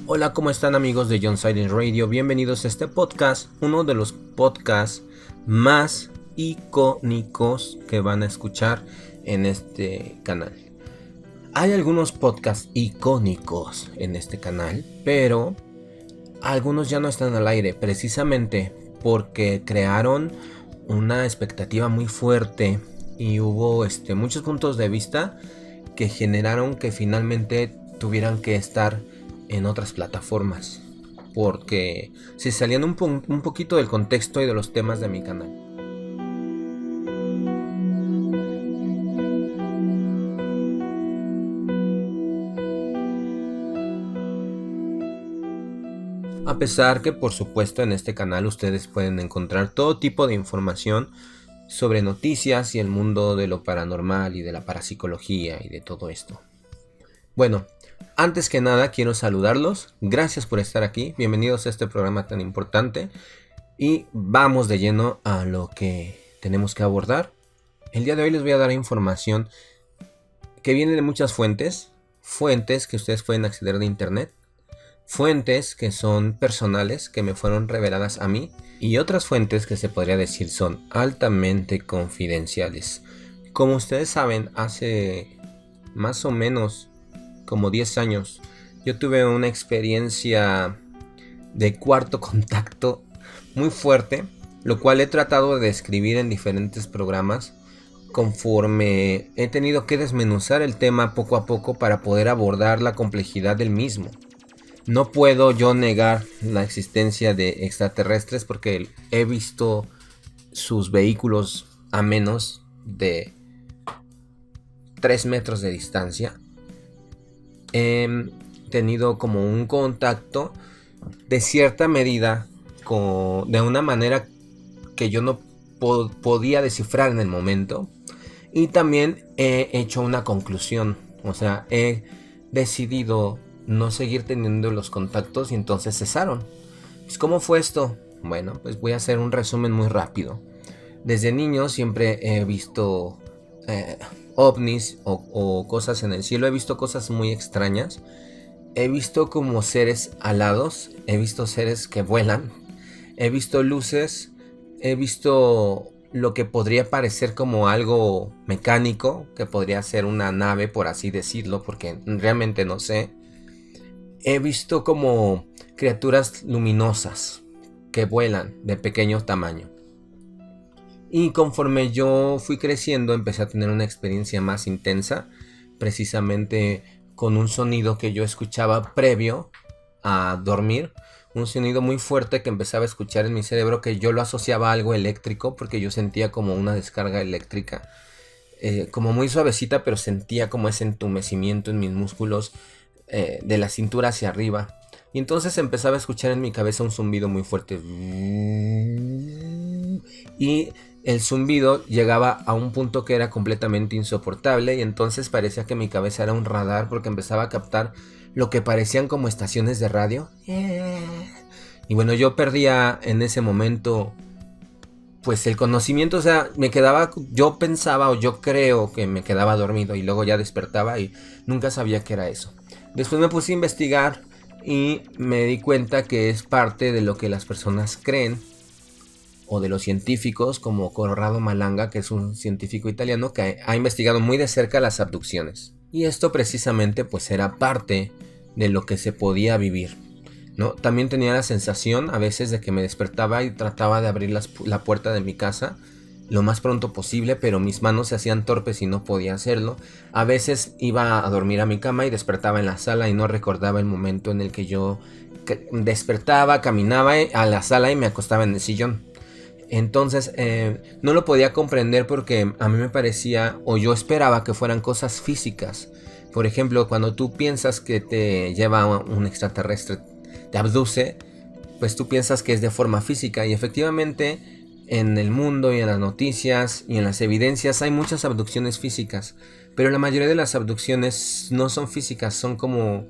Hola, ¿cómo están amigos de John Silent Radio? Bienvenidos a este podcast, uno de los podcasts más icónicos que van a escuchar en este canal. Hay algunos podcasts icónicos en este canal, pero algunos ya no están al aire precisamente porque crearon una expectativa muy fuerte y hubo muchos puntos de vista que generaron que finalmente tuvieran que estar en otras plataformas porque se salían un poquito del contexto y de los temas de mi canal. A pesar que por supuesto en este canal ustedes pueden encontrar todo tipo de información sobre noticias y el mundo de lo paranormal y de la parapsicología y de todo esto. Bueno, antes que nada quiero saludarlos, gracias por estar aquí, bienvenidos a este programa tan importante y vamos de lleno a lo que tenemos que abordar. El día de hoy les voy a dar información que viene de muchas fuentes que ustedes pueden acceder de internet, fuentes que son personales, que me fueron reveladas a mí, y otras fuentes que se podría decir son altamente confidenciales. Como ustedes saben, hace más o menos como 10 años, yo tuve una experiencia de cuarto contacto muy fuerte, lo cual he tratado de describir en diferentes programas conforme he tenido que desmenuzar el tema poco a poco para poder abordar la complejidad del mismo. No puedo yo negar la existencia de extraterrestres porque he visto sus vehículos a menos de 3 metros de distancia. He tenido como un contacto de cierta medida de una manera que yo no podía descifrar en el momento, y también he hecho una conclusión, o sea, he decidido no seguir teniendo los contactos y entonces cesaron. ¿Cómo fue esto? Bueno, pues voy a hacer un resumen muy rápido. Desde niño siempre he visto ovnis o cosas en el cielo, he visto cosas muy extrañas. He visto como seres alados, he visto seres que vuelan, he visto luces, he visto lo que podría parecer como algo mecánico, que podría ser una nave por así decirlo, porque realmente no sé. He visto como criaturas luminosas que vuelan de pequeño tamaño. Y conforme yo fui creciendo empecé a tener una experiencia más intensa, precisamente con un sonido que yo escuchaba previo a dormir, un sonido muy fuerte que empezaba a escuchar en mi cerebro, que yo lo asociaba a algo eléctrico porque yo sentía como una descarga eléctrica, como muy suavecita, pero sentía como ese entumecimiento en mis músculos, de la cintura hacia arriba. Y entonces empezaba a escuchar en mi cabeza un zumbido muy fuerte. Y el zumbido llegaba a un punto que era completamente insoportable, y entonces parecía que mi cabeza era un radar porque empezaba a captar lo que parecían como estaciones de radio. Y bueno, yo perdía en ese momento pues el conocimiento, o sea, me quedaba, yo pensaba o yo creo que me quedaba dormido y luego ya despertaba y nunca sabía qué era eso. Después me puse a investigar y me di cuenta que es parte de lo que las personas creen, o de los científicos como Corrado Malanga, que es un científico italiano que ha investigado muy de cerca las abducciones. Y esto precisamente pues era parte de lo que se podía vivir, ¿no? También tenía la sensación a veces de que me despertaba y trataba de abrir la puerta de mi casa lo más pronto posible, pero mis manos se hacían torpes y no podía hacerlo. A veces iba a dormir a mi cama y despertaba en la sala y no recordaba el momento en el que yo despertaba, caminaba a la sala y me acostaba en el sillón. Entonces no lo podía comprender porque a mí me parecía, o yo esperaba que fueran cosas físicas. Por ejemplo, cuando tú piensas que te lleva un extraterrestre, te abduce, pues tú piensas que es de forma física, y efectivamente en el mundo y en las noticias y en las evidencias hay muchas abducciones físicas, pero la mayoría de las abducciones no son físicas, son como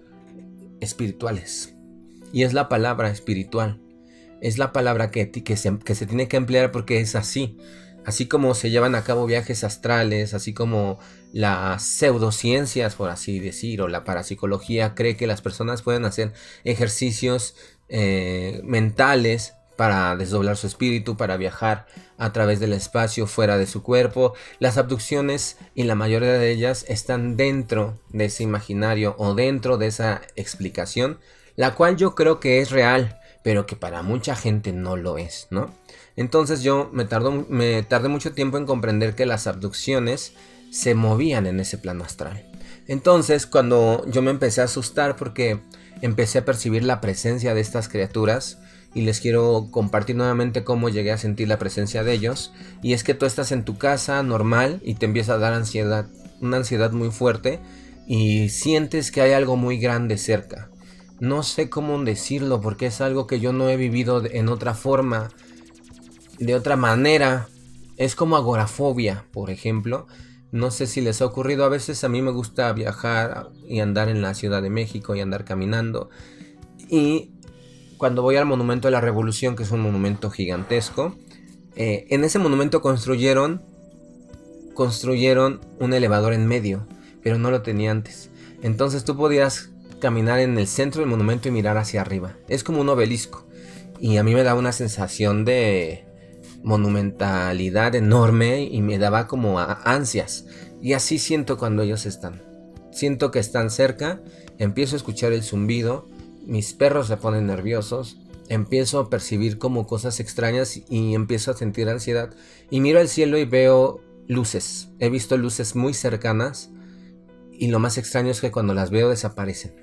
espirituales. Y es la palabra espiritual, es la palabra que se tiene que emplear porque es así. así como se llevan a cabo viajes astrales, así como las pseudociencias, por así decir, o la parapsicología cree que las personas pueden hacer ejercicios mentales para desdoblar su espíritu, para viajar a través del espacio fuera de su cuerpo. Las abducciones, y la mayoría de ellas, están dentro de ese imaginario o dentro de esa explicación, la cual yo creo que es real, pero que para mucha gente no lo es, ¿no? Entonces yo me tardé mucho tiempo en comprender que las abducciones se movían en ese plano astral. Entonces, cuando yo me empecé a asustar porque empecé a percibir la presencia de estas criaturas, y les quiero compartir nuevamente cómo llegué a sentir la presencia de ellos. Y es que tú estás en tu casa normal y te empieza a dar ansiedad, una ansiedad muy fuerte, y sientes que hay algo muy grande cerca. No sé cómo decirlo porque es algo que yo no he vivido en otra forma, de otra manera. Es como agorafobia, por ejemplo. No sé si les ha ocurrido. A veces a mí me gusta viajar y andar en la Ciudad de México y andar caminando. Y cuando voy al Monumento de la Revolución, que es un monumento gigantesco, en ese monumento construyeron un elevador en medio, pero no lo tenía antes. Entonces tú podías caminar en el centro del monumento y mirar hacia arriba. Es como un obelisco. Y a mí me da una sensación de monumentalidad enorme y me daba como ansias. Y así siento cuando ellos están. Siento que están cerca, empiezo a escuchar el zumbido, mis perros se ponen nerviosos, empiezo a percibir como cosas extrañas y empiezo a sentir ansiedad. Y miro al cielo y veo luces. He visto luces muy cercanas y lo más extraño es que cuando las veo desaparecen.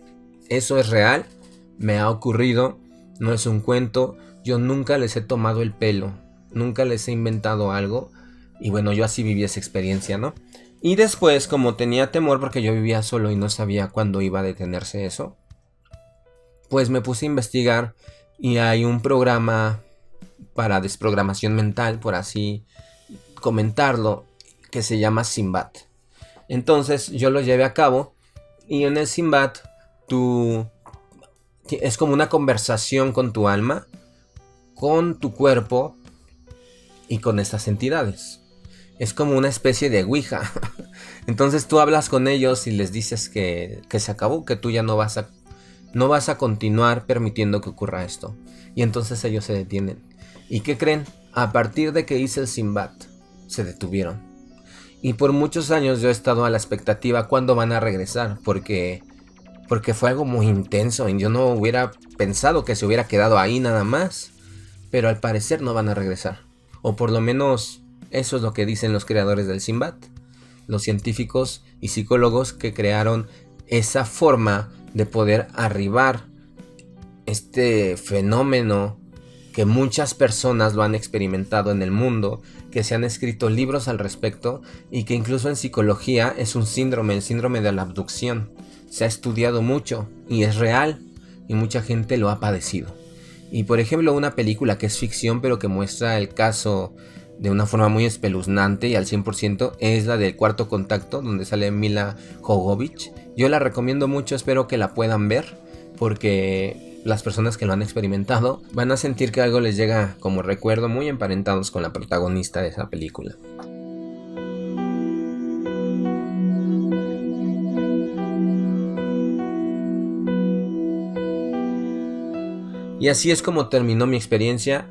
Eso es real, me ha ocurrido, no es un cuento. Yo nunca les he tomado el pelo, nunca les he inventado algo. Y bueno, yo así viví esa experiencia, ¿no? Y después, como tenía temor porque yo vivía solo y no sabía cuándo iba a detenerse eso, pues me puse a investigar y hay un programa para desprogramación mental, por así comentarlo, que se llama Simbad. Entonces yo lo llevé a cabo y en el Simbad es como una conversación con tu alma, con tu cuerpo y con estas entidades. Es como una especie de Ouija. Entonces tú hablas con ellos y les dices que se acabó, que tú ya no vas a continuar permitiendo que ocurra esto. Y entonces ellos se detienen. ¿Y qué creen? A partir de que hice el Simbad, se detuvieron. Y por muchos años yo he estado a la expectativa cuándo van a regresar. Porque fue algo muy intenso y yo no hubiera pensado que se hubiera quedado ahí nada más. Pero al parecer no van a regresar. O por lo menos eso es lo que dicen los creadores del Simbad. Los científicos y psicólogos que crearon esa forma de poder arribar este fenómeno que muchas personas lo han experimentado en el mundo, que se han escrito libros al respecto y que incluso en psicología es un síndrome, el síndrome de la abducción. Se ha estudiado mucho y es real y mucha gente lo ha padecido. Y por ejemplo, una película que es ficción pero que muestra el caso de una forma muy espeluznante y al 100% es la del Cuarto Contacto, donde sale Mila Jovovich. Yo la recomiendo mucho, espero que la puedan ver, porque las personas que lo han experimentado van a sentir que algo les llega como recuerdo, muy emparentados con la protagonista de esa película. Y así es como terminó mi experiencia.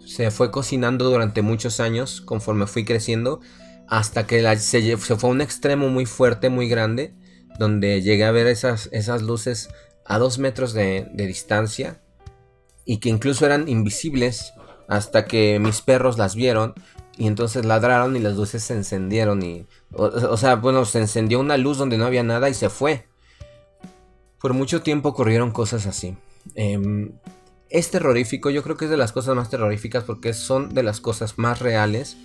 Se fue cocinando durante muchos años conforme fui creciendo, hasta que se fue a un extremo muy fuerte, muy grande, donde llegué a ver esas luces a 2 metros de distancia y que incluso eran invisibles, hasta que mis perros las vieron y entonces ladraron y las luces se encendieron se encendió una luz donde no había nada y se fue. Por mucho tiempo ocurrieron cosas así. Es terrorífico, yo creo que es de las cosas más terroríficas porque son de las cosas más reales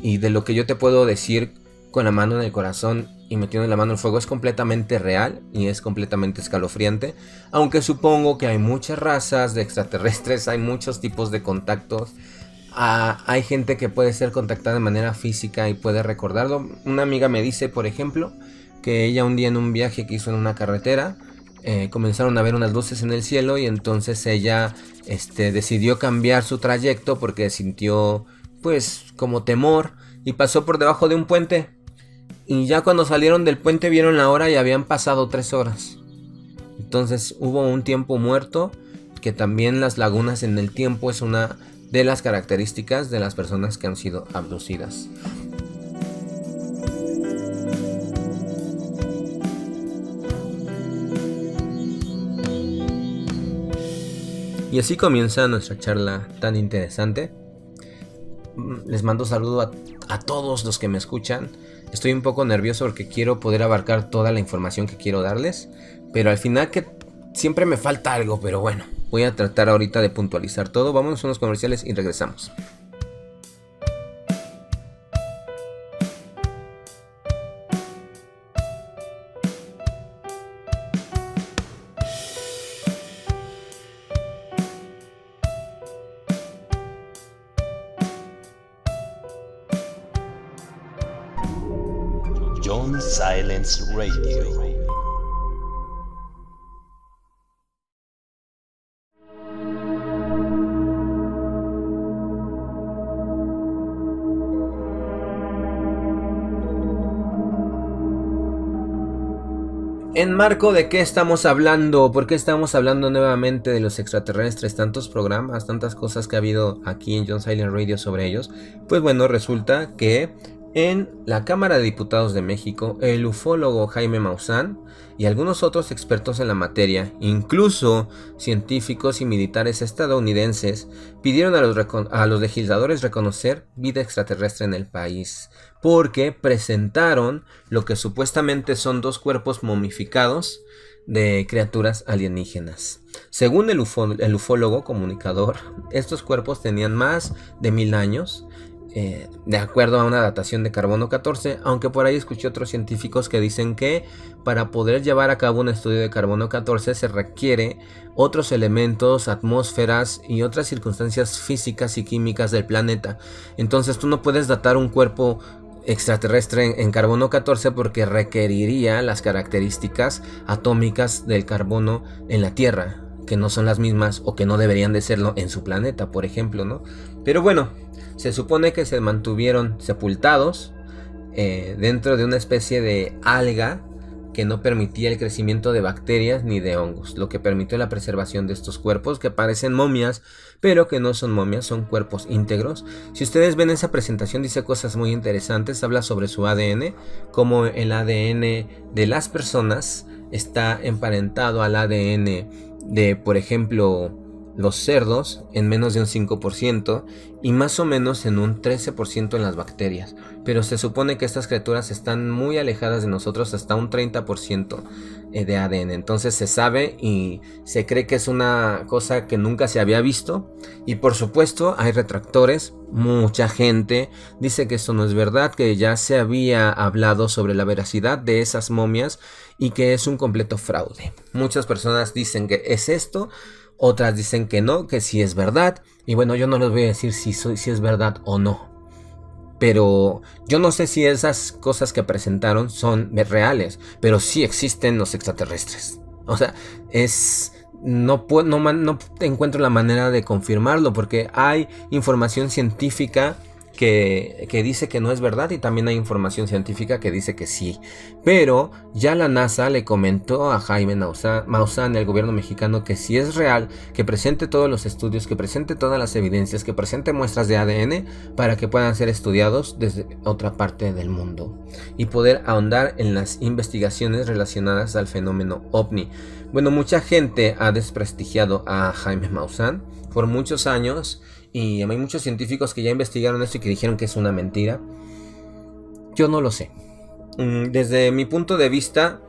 y de lo que yo te puedo decir con la mano en el corazón y metiendo la mano en el fuego. Es completamente real y es completamente escalofriante, aunque supongo que hay muchas razas de extraterrestres, hay muchos tipos de contactos. Hay gente que puede ser contactada de manera física y puede recordarlo. Una amiga me dice, por ejemplo, que ella un día en un viaje que hizo en una carretera, comenzaron a ver unas luces en el cielo y entonces ella decidió cambiar su trayecto porque sintió pues como temor y pasó por debajo de un puente. Y ya cuando salieron del puente vieron la hora y habían pasado 3 horas. Entonces hubo un tiempo muerto, que también las lagunas en el tiempo es una de las características de las personas que han sido abducidas. Y así comienza nuestra charla tan interesante. Les mando saludo a todos los que me escuchan. Estoy un poco nervioso porque quiero poder abarcar toda la información que quiero darles, pero al final que siempre me falta algo, pero bueno, voy a tratar ahorita de puntualizar todo. Vámonos a unos comerciales y regresamos. John Silence Radio. ¿En marco de qué estamos hablando? ¿Por qué estamos hablando nuevamente de los extraterrestres? Tantos programas, tantas cosas que ha habido aquí en John Silent Radio sobre ellos. Pues bueno, resulta que en la Cámara de Diputados de México, el ufólogo Jaime Maussan y algunos otros expertos en la materia, incluso científicos y militares estadounidenses, pidieron a los legisladores reconocer vida extraterrestre en el país, porque presentaron lo que supuestamente son 2 cuerpos momificados de criaturas alienígenas. Según el ufólogo comunicador, estos cuerpos tenían más de 1000 años, de acuerdo a una datación de carbono 14, aunque por ahí escuché otros científicos que dicen que para poder llevar a cabo un estudio de carbono 14 se requiere otros elementos, atmósferas y otras circunstancias físicas y químicas del planeta. Entonces tú no puedes datar un cuerpo extraterrestre en carbono 14 porque requeriría las características atómicas del carbono en la Tierra, que no son las mismas o que no deberían de serlo en su planeta, por ejemplo, ¿no? Pero bueno, se supone que se mantuvieron sepultados dentro de una especie de alga que no permitía el crecimiento de bacterias ni de hongos, lo que permitió la preservación de estos cuerpos que parecen momias, pero que no son momias, son cuerpos íntegros. Si ustedes ven esa presentación, dice cosas muy interesantes, habla sobre su ADN, como el ADN de las personas está emparentado al ADN de, por ejemplo, los cerdos en menos de un 5% y más o menos en un 13% en las bacterias, pero se supone que estas criaturas están muy alejadas de nosotros, hasta un 30% de ADN. Entonces se sabe y se cree que es una cosa que nunca se había visto, y por supuesto hay retractores. Mucha gente dice que esto no es verdad, que ya se había hablado sobre la veracidad de esas momias y que es un completo fraude. Muchas personas dicen que es esto, otras dicen que no, que sí es verdad. Y bueno, yo no les voy a decir si es verdad o no, pero yo no sé si esas cosas que presentaron son reales, pero sí existen los extraterrestres. O sea, no encuentro la manera de confirmarlo, porque hay información científica que dice que no es verdad, y también hay información científica que dice que sí. Pero ya la NASA le comentó a Jaime Maussan, el gobierno mexicano, que si es real, que presente todos los estudios, que presente todas las evidencias, que presente muestras de ADN para que puedan ser estudiados desde otra parte del mundo y poder ahondar en las investigaciones relacionadas al fenómeno OVNI. Bueno, mucha gente ha desprestigiado a Jaime Maussan por muchos años, y hay muchos científicos que ya investigaron esto y que dijeron que es una mentira. Yo no lo sé. Desde mi punto de vista,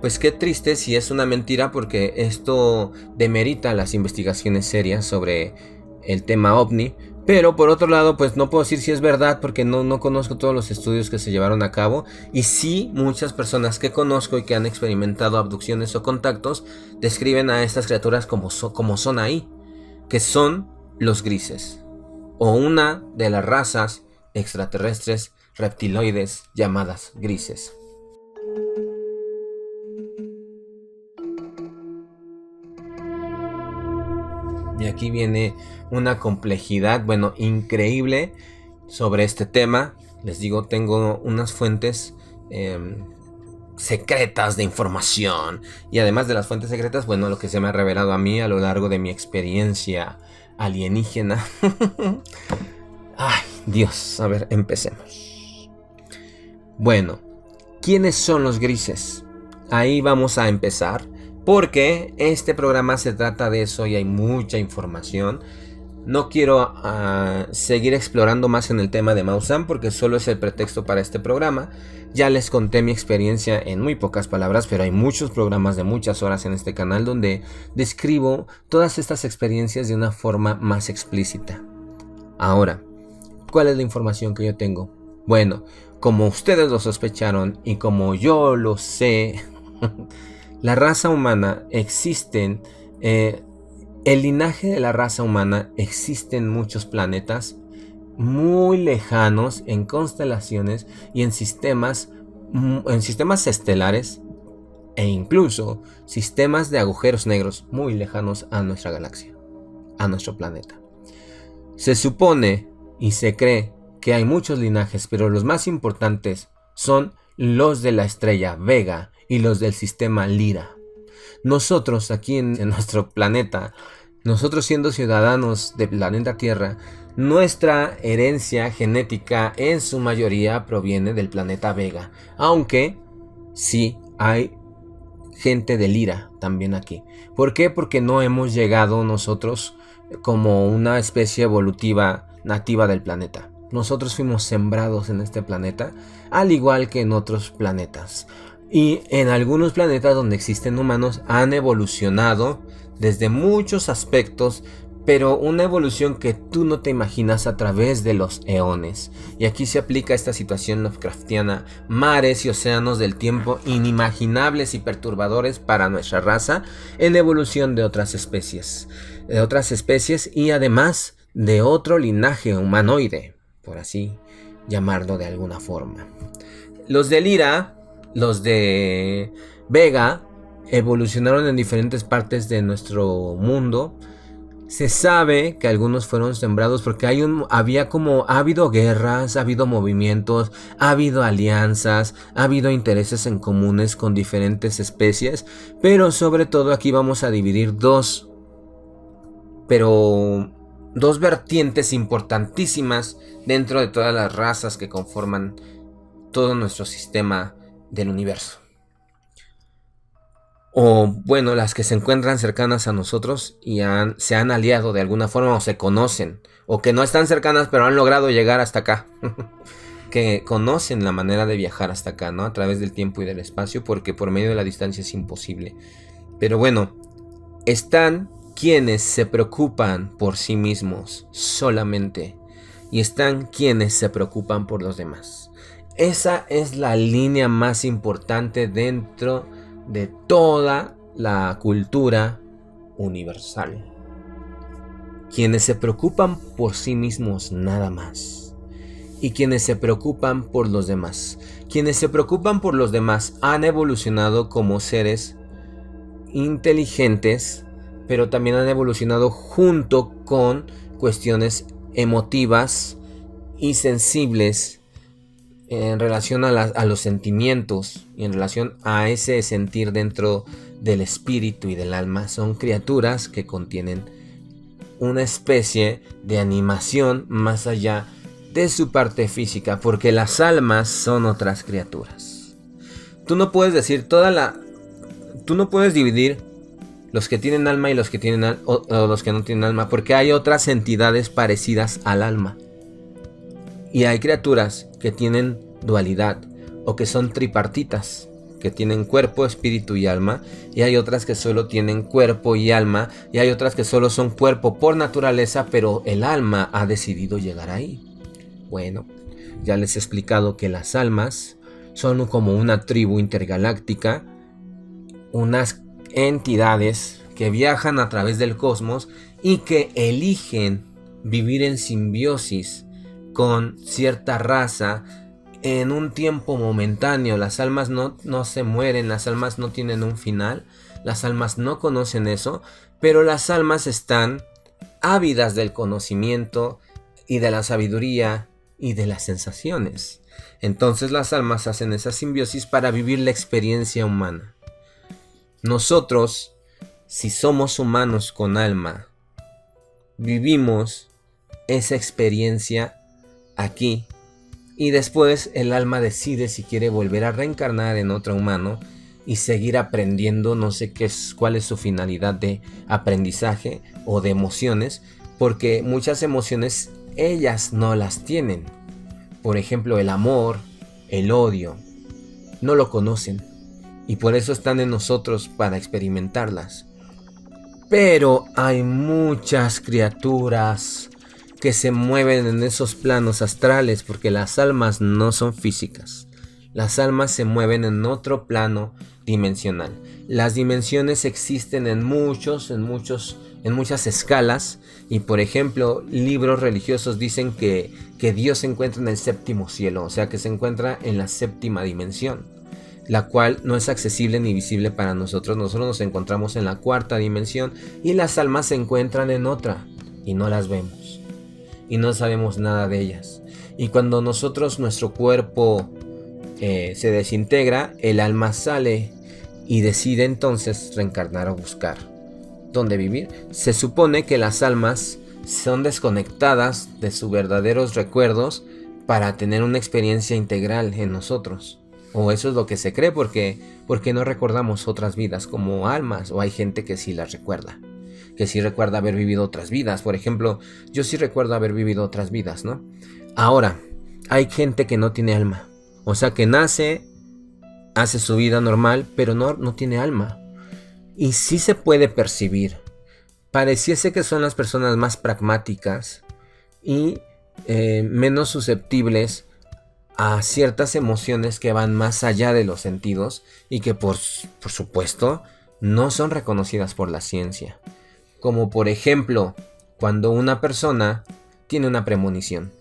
pues qué triste si es una mentira, porque esto demerita las investigaciones serias sobre el tema OVNI. Pero por otro lado, pues no puedo decir si es verdad, porque no conozco todos los estudios que se llevaron a cabo. Y sí, muchas personas que conozco y que han experimentado abducciones o contactos describen a estas criaturas como son ahí, que son los grises, o una de las razas extraterrestres reptiloides llamadas grises. Y aquí viene una complejidad, bueno, increíble, sobre este tema. Les digo, tengo unas fuentes secretas de información. Y además de las fuentes secretas, bueno, lo que se me ha revelado a mí a lo largo de mi experiencia alienígena. Ay, Dios, a ver, empecemos. Bueno, ¿quiénes son los grises? Ahí vamos a empezar, porque este programa se trata de eso y hay mucha información. No quiero seguir explorando más en el tema de Maussan porque solo es el pretexto para este programa. Ya les conté mi experiencia en muy pocas palabras, pero hay muchos programas de muchas horas en este canal donde describo todas estas experiencias de una forma más explícita. Ahora, ¿cuál es la información que yo tengo? Bueno, como ustedes lo sospecharon y como yo lo sé, la raza humana existen... el linaje de la raza humana existe en muchos planetas muy lejanos, en constelaciones y en sistemas estelares e incluso sistemas de agujeros negros muy lejanos a nuestra galaxia, a nuestro planeta. Se supone y se cree que hay muchos linajes, pero los más importantes son los de la estrella Vega y los del sistema Lyra. Nosotros aquí en nuestro planeta, nosotros siendo ciudadanos del planeta Tierra, nuestra herencia genética en su mayoría proviene del planeta Vega, aunque sí hay gente de Lyra también aquí. ¿Por qué? Porque no hemos llegado nosotros como una especie evolutiva nativa del planeta. Nosotros fuimos sembrados en este planeta, al igual que en otros planetas. Y en algunos planetas donde existen humanos han evolucionado desde muchos aspectos, pero una evolución que tú no te imaginas a través de los eones. Y aquí se aplica esta situación Lovecraftiana: mares y océanos del tiempo inimaginables y perturbadores para nuestra raza en evolución de otras especies y además de otro linaje humanoide, por así llamarlo de alguna forma. Los de Lyra, los de Vega, evolucionaron en diferentes partes de nuestro mundo. Se sabe que algunos fueron sembrados porque ha habido guerras, ha habido movimientos, ha habido alianzas, ha habido intereses en comunes con diferentes especies, pero sobre todo aquí vamos a dividir dos vertientes importantísimas dentro de todas las razas que conforman todo nuestro sistema del universo. O bueno, las que se encuentran cercanas a nosotros y se han aliado de alguna forma, o se conocen, o que no están cercanas pero han logrado llegar hasta acá. Que conocen la manera de viajar hasta acá, ¿no? A través del tiempo y del espacio, porque por medio de la distancia es imposible. Pero bueno, están quienes se preocupan por sí mismos solamente, y están quienes se preocupan por los demás. Esa es la línea más importante dentro de toda la cultura universal. Quienes se preocupan por sí mismos nada más, y quienes se preocupan por los demás. Quienes se preocupan por los demás han evolucionado como seres inteligentes, pero también han evolucionado junto con cuestiones emotivas y sensibles en relación a los sentimientos y en relación a ese sentir dentro del espíritu y del alma. Son criaturas que contienen una especie de animación más allá de su parte física, porque las almas son otras criaturas. Tú no puedes dividir los que tienen alma y los que tienen o los que no tienen alma, porque hay otras entidades parecidas al alma. Y hay criaturas que tienen dualidad o que son tripartitas, que tienen cuerpo, espíritu y alma, y hay otras que solo tienen cuerpo y alma, y hay otras que solo son cuerpo por naturaleza, pero el alma ha decidido llegar ahí. Bueno, ya les he explicado que las almas son como una tribu intergaláctica, unas entidades que viajan a través del cosmos y que eligen vivir en simbiosis con cierta raza en un tiempo momentáneo. Las almas no se mueren, las almas no tienen un final, las almas no conocen eso, pero las almas están ávidas del conocimiento y de la sabiduría y de las sensaciones. Entonces las almas hacen esa simbiosis para vivir la experiencia humana. Nosotros, si somos humanos con alma, vivimos esa experiencia aquí y después el alma decide si quiere volver a reencarnar en otro humano y seguir aprendiendo, no sé cuál es su finalidad de aprendizaje o de emociones, porque muchas emociones ellas no las tienen. Por ejemplo, el amor, el odio, no lo conocen y por eso están en nosotros para experimentarlas. Pero hay muchas criaturas que se mueven en esos planos astrales, porque las almas no son físicas. Las almas se mueven en otro plano dimensional. Las dimensiones existen en muchas escalas, y por ejemplo, libros religiosos dicen que Dios se encuentra en el séptimo cielo, o sea que se encuentra en la séptima dimensión, la cual no es accesible ni visible para nosotros. Nosotros nos encontramos en la cuarta dimensión y las almas se encuentran en otra y no las vemos y no sabemos nada de ellas. Y cuando nuestro cuerpo se desintegra, el alma sale y decide entonces reencarnar o buscar dónde vivir. Se supone que las almas son desconectadas de sus verdaderos recuerdos para tener una experiencia integral en nosotros. O eso es lo que se cree, porque no recordamos otras vidas como almas, o hay gente que sí las recuerda, que sí recuerda haber vivido otras vidas. Por ejemplo, yo sí recuerdo haber vivido otras vidas, ¿no? Ahora, hay gente que no tiene alma, o sea que nace, hace su vida normal, pero no tiene alma. Y sí se puede percibir. Pareciese que son las personas más pragmáticas y menos susceptibles a ciertas emociones que van más allá de los sentidos y que por supuesto no son reconocidas por la ciencia. Como por ejemplo, cuando una persona tiene una premonición.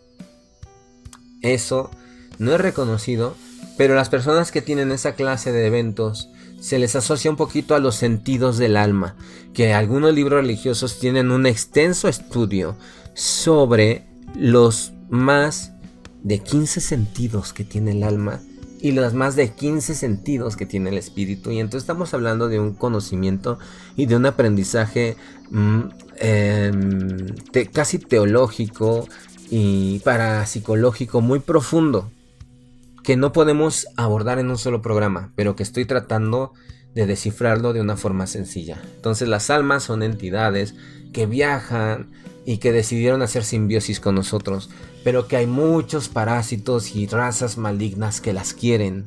Eso no es reconocido, pero las personas que tienen esa clase de eventos se les asocia un poquito a los sentidos del alma, que algunos libros religiosos tienen un extenso estudio sobre los más de 15 sentidos que tiene el alma y los más de 15 sentidos que tiene el espíritu. Y entonces estamos hablando de un conocimiento y de un aprendizaje casi teológico y parapsicológico muy profundo, que no podemos abordar en un solo programa, pero que estoy tratando de descifrarlo de una forma sencilla. Entonces las almas son entidades que viajan y que decidieron hacer simbiosis con nosotros, pero que hay muchos parásitos y razas malignas que las quieren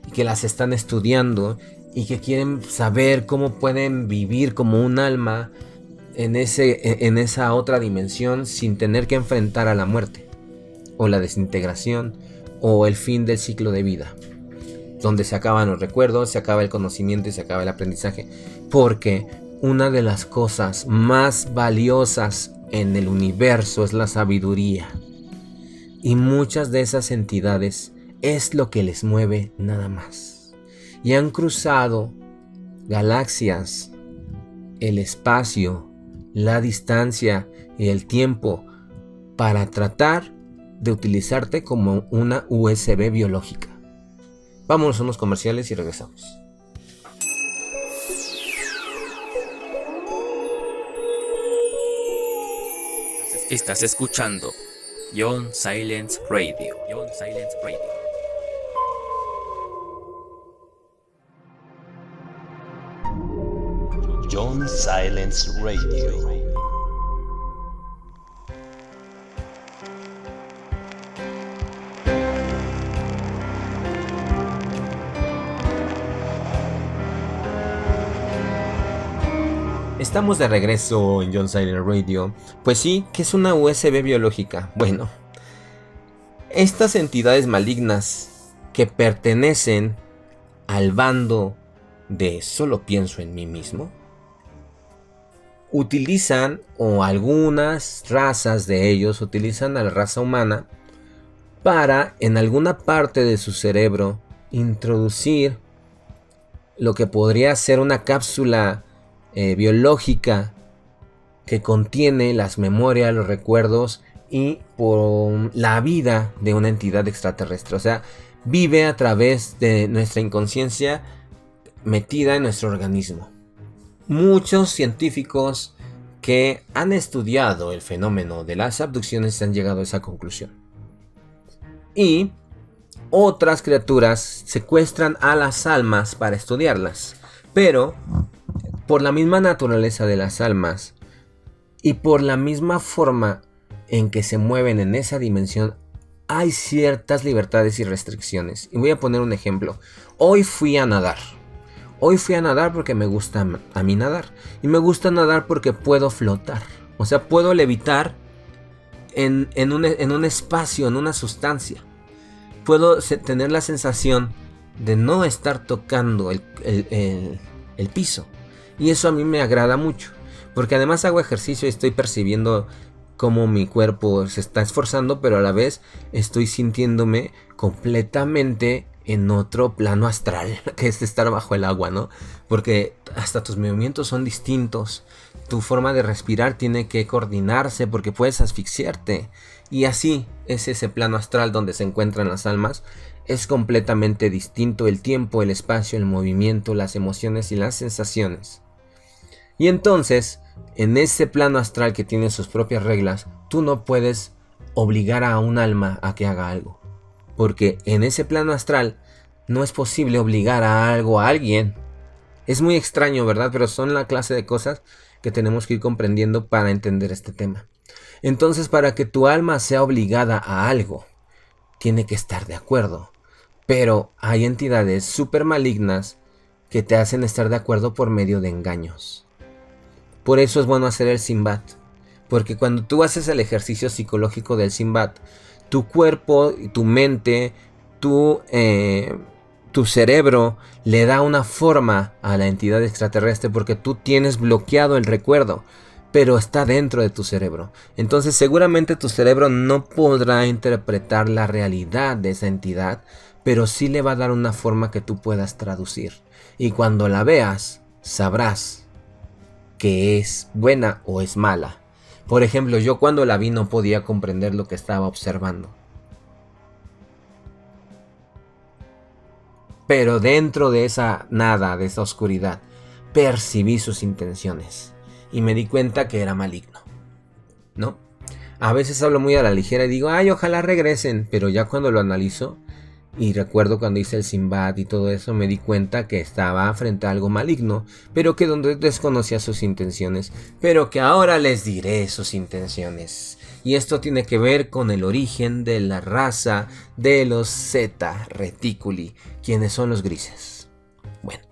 y que las están estudiando y que quieren saber cómo pueden vivir como un alma en esa otra dimensión sin tener que enfrentar a la muerte o la desintegración o el fin del ciclo de vida, donde se acaban los recuerdos, se acaba el conocimiento y se acaba el aprendizaje. Porque una de las cosas más valiosas en el universo es la sabiduría, y muchas de esas entidades es lo que les mueve nada más, y han cruzado galaxias, el espacio, la distancia y el tiempo para tratar de utilizarte como una USB biológica. Vámonos a unos comerciales y regresamos. Estás escuchando John Silence Radio. John Silence Radio. John Silence Radio. Estamos de regreso en John Silent Radio. Pues sí, ¿qué es una USB biológica? Bueno, estas entidades malignas que pertenecen al bando de solo pienso en mí mismo, utilizan, o algunas razas de ellos utilizan a la raza humana para en alguna parte de su cerebro introducir lo que podría ser una cápsula biológica que contiene las memorias, los recuerdos y por la vida de una entidad extraterrestre. O sea, vive a través de nuestra inconsciencia metida en nuestro organismo. Muchos científicos que han estudiado el fenómeno de las abducciones han llegado a esa conclusión. Y otras criaturas secuestran a las almas para estudiarlas. Pero por la misma naturaleza de las almas y por la misma forma en que se mueven en esa dimensión, hay ciertas libertades y restricciones. Y voy a poner un ejemplo. Hoy fui a nadar porque me gusta a mí nadar. Y me gusta nadar porque puedo flotar. O sea, puedo levitar en un espacio, en una sustancia. Puedo tener la sensación de no estar tocando el piso. Y eso a mí me agrada mucho. Porque además hago ejercicio y estoy percibiendo cómo mi cuerpo se está esforzando, pero a la vez estoy sintiéndome completamente en otro plano astral, que es estar bajo el agua, ¿no? Porque hasta tus movimientos son distintos. Tu forma de respirar tiene que coordinarse porque puedes asfixiarte. Y así es ese plano astral donde se encuentran las almas. Es completamente distinto el tiempo, el espacio, el movimiento, las emociones y las sensaciones. Y entonces, en ese plano astral que tiene sus propias reglas, tú no puedes obligar a un alma a que haga algo. Porque en ese plano astral no es posible obligar a algo a alguien. Es muy extraño, ¿verdad? Pero son la clase de cosas que tenemos que ir comprendiendo para entender este tema. Entonces, para que tu alma sea obligada a algo, tiene que estar de acuerdo. Pero hay entidades súper malignas que te hacen estar de acuerdo por medio de engaños. Por eso es bueno hacer el Simbad. Porque cuando tú haces el ejercicio psicológico del Simbad, tu cuerpo, tu mente, tu cerebro le da una forma a la entidad extraterrestre porque tú tienes bloqueado el recuerdo, pero está dentro de tu cerebro. Entonces seguramente tu cerebro no podrá interpretar la realidad de esa entidad, pero sí le va a dar una forma que tú puedas traducir. Y cuando la veas, sabrás que es buena o es mala. Por ejemplo, yo cuando la vi no podía comprender lo que estaba observando. Pero dentro de esa nada, de esa oscuridad, percibí sus intenciones. Y me di cuenta que era maligno, ¿no? A veces hablo muy a la ligera y digo, ay, ojalá regresen. Pero ya cuando lo analizo y recuerdo cuando hice el Simbad y todo eso, me di cuenta que estaba frente a algo maligno, pero que donde desconocía sus intenciones, pero que ahora les diré sus intenciones. Y esto tiene que ver con el origen de la raza de los Zeta Reticuli, quienes son los grises. Bueno,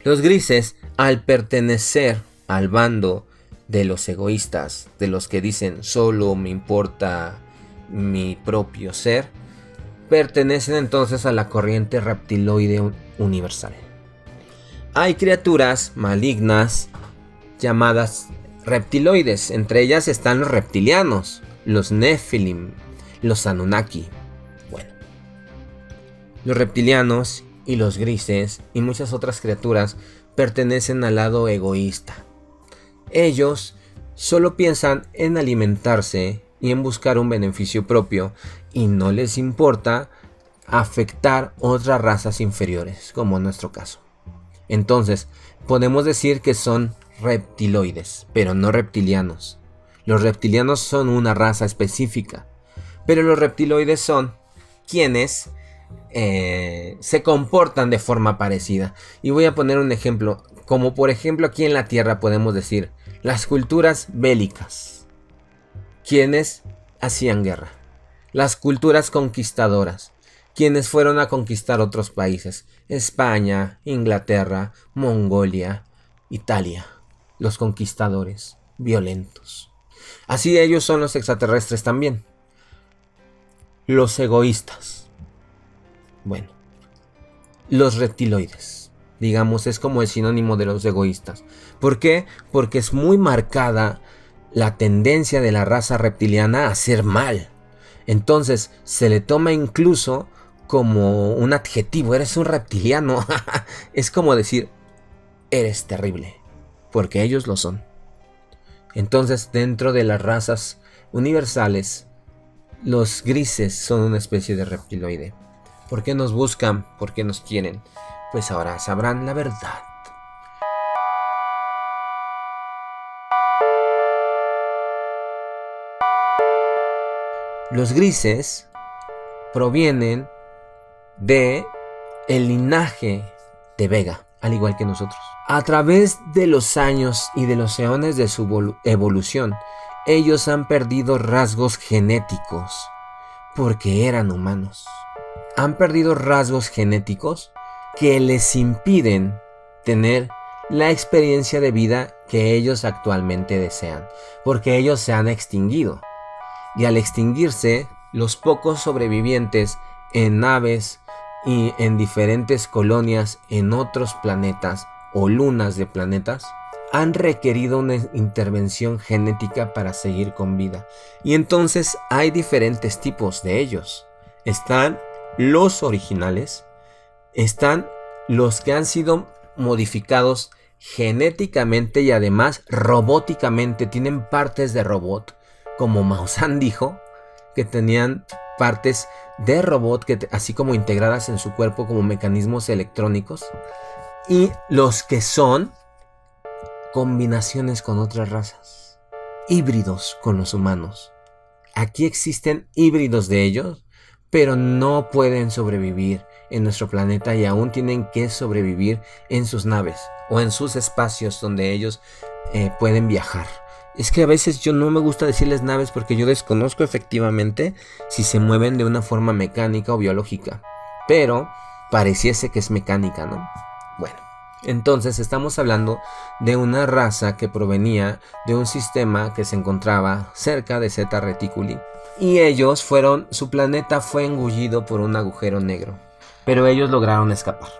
los grises, al pertenecer al bando de los egoístas, de los que dicen solo me importa mi propio ser, pertenecen entonces a la corriente reptiloide universal. Hay criaturas malignas llamadas reptiloides, entre ellas están los reptilianos, los Nephilim, los Anunnaki. Bueno, los reptilianos y los grises y muchas otras criaturas pertenecen al lado egoísta. Ellos solo piensan en alimentarse y en buscar un beneficio propio y no les importa afectar otras razas inferiores, como en nuestro caso. Entonces, podemos decir que son reptiloides, pero no reptilianos. Los reptilianos son una raza específica, pero los reptiloides son quienes se comportan de forma parecida. Y voy a poner un ejemplo, como por ejemplo aquí en la Tierra podemos decir las culturas bélicas, quienes hacían guerra. Las culturas conquistadoras, quienes fueron a conquistar otros países, España, Inglaterra, Mongolia, Italia, los conquistadores violentos. Así ellos son los extraterrestres también. Los egoístas. Bueno, los reptiloides, digamos, es como el sinónimo de los egoístas. ¿Por qué? Porque es muy marcada la tendencia de la raza reptiliana a hacer mal. Entonces se le toma incluso como un adjetivo, eres un reptiliano. Es como decir, eres terrible, porque ellos lo son. Entonces, dentro de las razas universales Los grises son una especie de reptiloide. ¿Por qué nos buscan? ¿Por qué nos quieren? Pues ahora sabrán la verdad. Los grises provienen de el linaje de Vega, al igual que nosotros. A través de los años y de los eones de su evolución, ellos han perdido rasgos genéticos porque eran humanos. Han perdido rasgos genéticos que les impiden tener la experiencia de vida que ellos actualmente desean, porque ellos se han extinguido. Y al extinguirse, los pocos sobrevivientes en naves y en diferentes colonias en otros planetas o lunas de planetas han requerido una intervención genética para seguir con vida. Y entonces hay diferentes tipos de ellos. Están los originales, están los que han sido modificados genéticamente y además robóticamente, tienen partes de robot, como Maussan dijo, que tenían partes de robot, así como integradas en su cuerpo como mecanismos electrónicos, y los que son combinaciones con otras razas, híbridos con los humanos. Aquí existen híbridos de ellos, pero no pueden sobrevivir en nuestro planeta y aún tienen que sobrevivir en sus naves o en sus espacios donde ellos pueden viajar. Es que a veces yo no me gusta decirles naves porque yo desconozco efectivamente si se mueven de una forma mecánica o biológica, pero pareciese que es mecánica, ¿no? Bueno, entonces estamos hablando de una raza que provenía de un sistema que se encontraba cerca de Zeta Reticuli, y su planeta fue engullido por un agujero negro, pero ellos lograron escapar.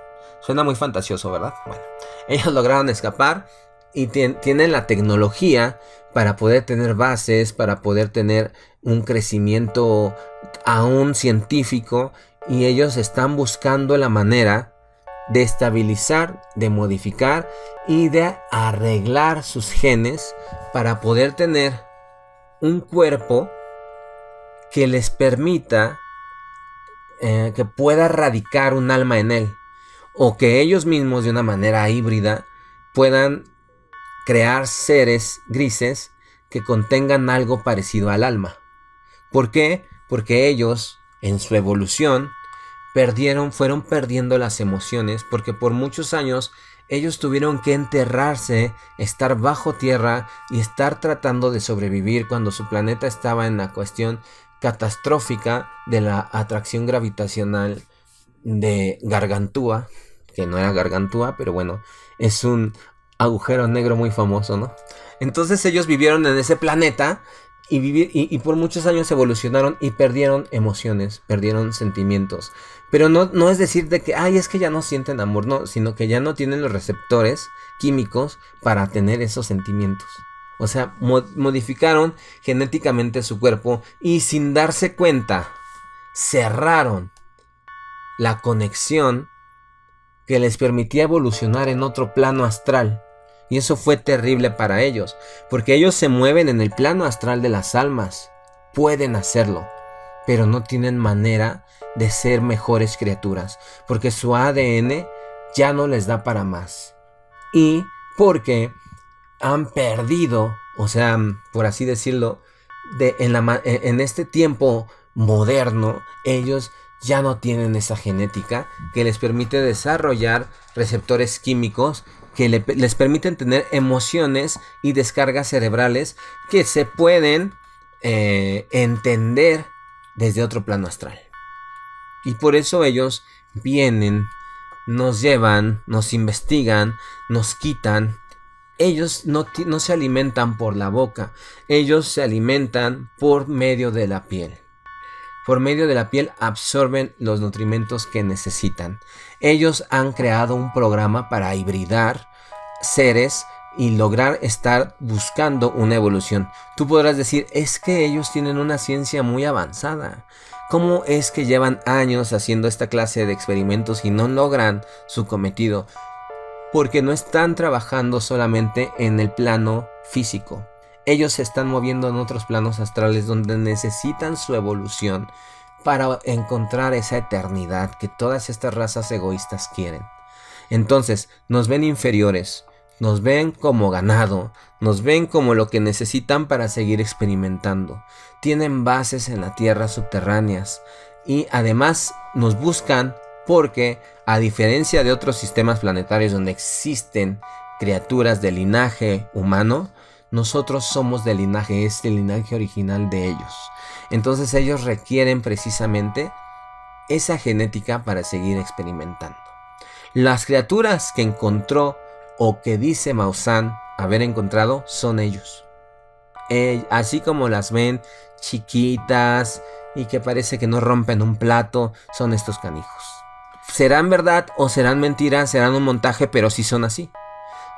Suena muy fantasioso, ¿verdad? Bueno, ellos lograron escapar y tienen la tecnología para poder tener bases, para poder tener un crecimiento aún científico, y ellos están buscando la manera de estabilizar, de modificar y de arreglar sus genes para poder tener un cuerpo que les permita que pueda radicar un alma en él, o que ellos mismos de una manera híbrida puedan crear seres grises que contengan algo parecido al alma. ¿Por qué? Porque ellos, en su evolución, fueron perdiendo las emociones, porque por muchos años ellos tuvieron que enterrarse, estar bajo tierra y estar tratando de sobrevivir cuando su planeta estaba en la cuestión catastrófica de la atracción gravitacional de Gargantúa, que no era Gargantúa, pero bueno, es un agujero negro muy famoso, ¿no? Entonces ellos vivieron en ese planeta y por muchos años evolucionaron y perdieron emociones, perdieron sentimientos. Pero no es decir de que, es que ya no sienten amor, no, sino que ya no tienen los receptores químicos para tener esos sentimientos. O sea, modificaron genéticamente su cuerpo y sin darse cuenta, cerraron la conexión que les permitía evolucionar en otro plano astral. Y eso fue terrible para ellos, porque ellos se mueven en el plano astral de las almas. Pueden hacerlo, pero no tienen manera de ser mejores criaturas, porque su ADN ya no les da para más. Y porque han perdido, o sea, por así decirlo, en este tiempo moderno, ellos ya no tienen esa genética que les permite desarrollar receptores químicos que les permiten tener emociones y descargas cerebrales que se pueden entender desde otro plano astral. Y por eso ellos vienen, nos llevan, nos investigan, nos quitan. Ellos no se alimentan por la boca, ellos se alimentan por medio de la piel. Por medio de la piel absorben los nutrimentos que necesitan. Ellos han creado un programa para hibridar seres y lograr estar buscando una evolución. Tú podrás decir, es que ellos tienen una ciencia muy avanzada. ¿Cómo es que llevan años haciendo esta clase de experimentos y no logran su cometido? Porque no están trabajando solamente en el plano físico. ellos se están moviendo en otros planos astrales donde necesitan su evolución para encontrar esa eternidad que todas estas razas egoístas quieren. Entonces nos ven inferiores, nos ven como ganado, nos ven como lo que necesitan para seguir experimentando. Tienen bases en la tierra subterráneas y además nos buscan porque, a diferencia de otros sistemas planetarios donde existen criaturas de linaje humano, nosotros somos del linaje, es el linaje original de ellos. Entonces ellos requieren precisamente esa genética para seguir experimentando. Las criaturas que encontró o que dice Maussan haber encontrado son ellos. Así como las ven chiquitas y que parece que no rompen un plato, son estos canijos. Serán verdad o serán mentiras, serán un montaje, pero sí son así.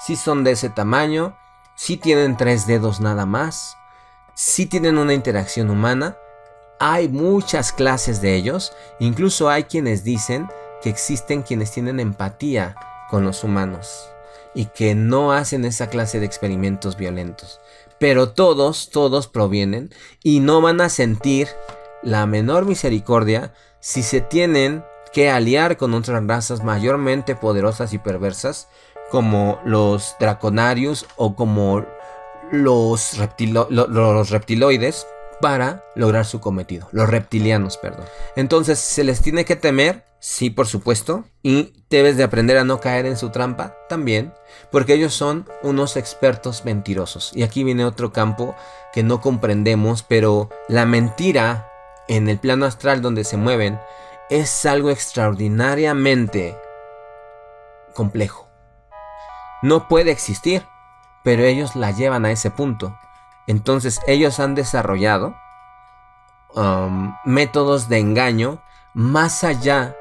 Sí son de ese tamaño, sí tienen 3 dedos nada más, sí tienen una interacción humana. Hay muchas clases de ellos, incluso hay quienes dicen que existen quienes tienen empatía con los humanos y que no hacen esa clase de experimentos violentos. Pero todos provienen y no van a sentir la menor misericordia si se tienen que aliar con otras razas mayormente poderosas y perversas como los Draconarius o como los reptiloides para lograr su cometido. Los reptilianos, perdón. Entonces, ¿se les tiene que temer? Sí, por supuesto. Y debes de aprender a no caer en su trampa también, porque ellos son unos expertos mentirosos. Y aquí viene otro campo que no comprendemos, pero la mentira en el plano astral donde se mueven es algo extraordinariamente complejo. No puede existir, pero ellos la llevan a ese punto. Entonces ellos han desarrollado métodos de engaño más allá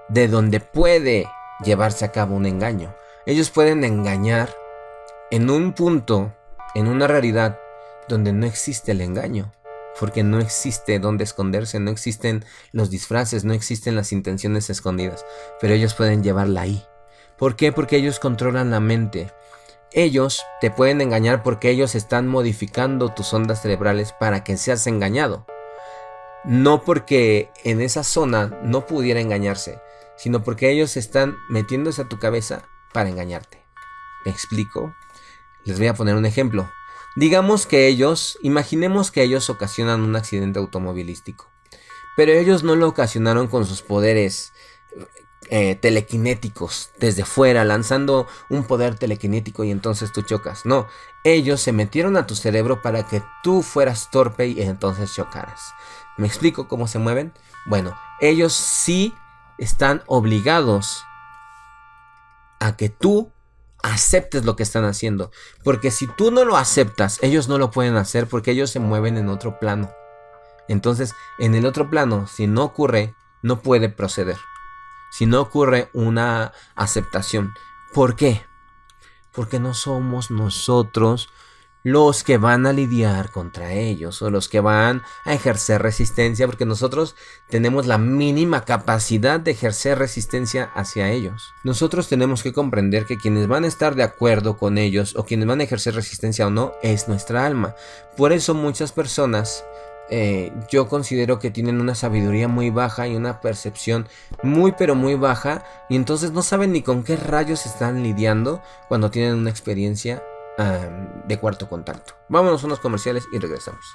de donde puede llevarse a cabo un engaño. Ellos pueden engañar en un punto, en una realidad donde no existe el engaño, porque no existe donde esconderse, no existen los disfraces, no existen las intenciones escondidas, pero ellos pueden llevarla ahí. ¿Por qué? Porque ellos controlan la mente. Ellos te pueden engañar porque ellos están modificando tus ondas cerebrales para que seas engañado. No porque en esa zona no pudiera engañarse, sino porque ellos están metiéndose a tu cabeza para engañarte. ¿Me explico? Les voy a poner un ejemplo. Digamos que imaginemos que ellos ocasionan un accidente automovilístico, pero ellos no lo ocasionaron con sus poderes telequinéticos desde fuera, lanzando un poder telequinético y entonces tú chocas. No, ellos se metieron a tu cerebro para que tú fueras torpe y entonces chocaras. ¿Me explico cómo se mueven? Bueno, ellos sí están obligados a que tú aceptes lo que están haciendo, porque si tú no lo aceptas, ellos no lo pueden hacer porque ellos se mueven en otro plano. Entonces, en el otro plano, si no ocurre, no puede proceder. Si no ocurre una aceptación. ¿Por qué? Porque no somos nosotros los que van a lidiar contra ellos o los que van a ejercer resistencia, porque nosotros tenemos la mínima capacidad de ejercer resistencia hacia ellos. Nosotros tenemos que comprender que quienes van a estar de acuerdo con ellos o quienes van a ejercer resistencia o no es nuestra alma. Por eso muchas personas yo considero que tienen una sabiduría muy baja y una percepción muy pero muy baja, y entonces no saben ni con qué rayos están lidiando cuando tienen una experiencia de cuarto contacto. Vámonos a unos comerciales y regresamos.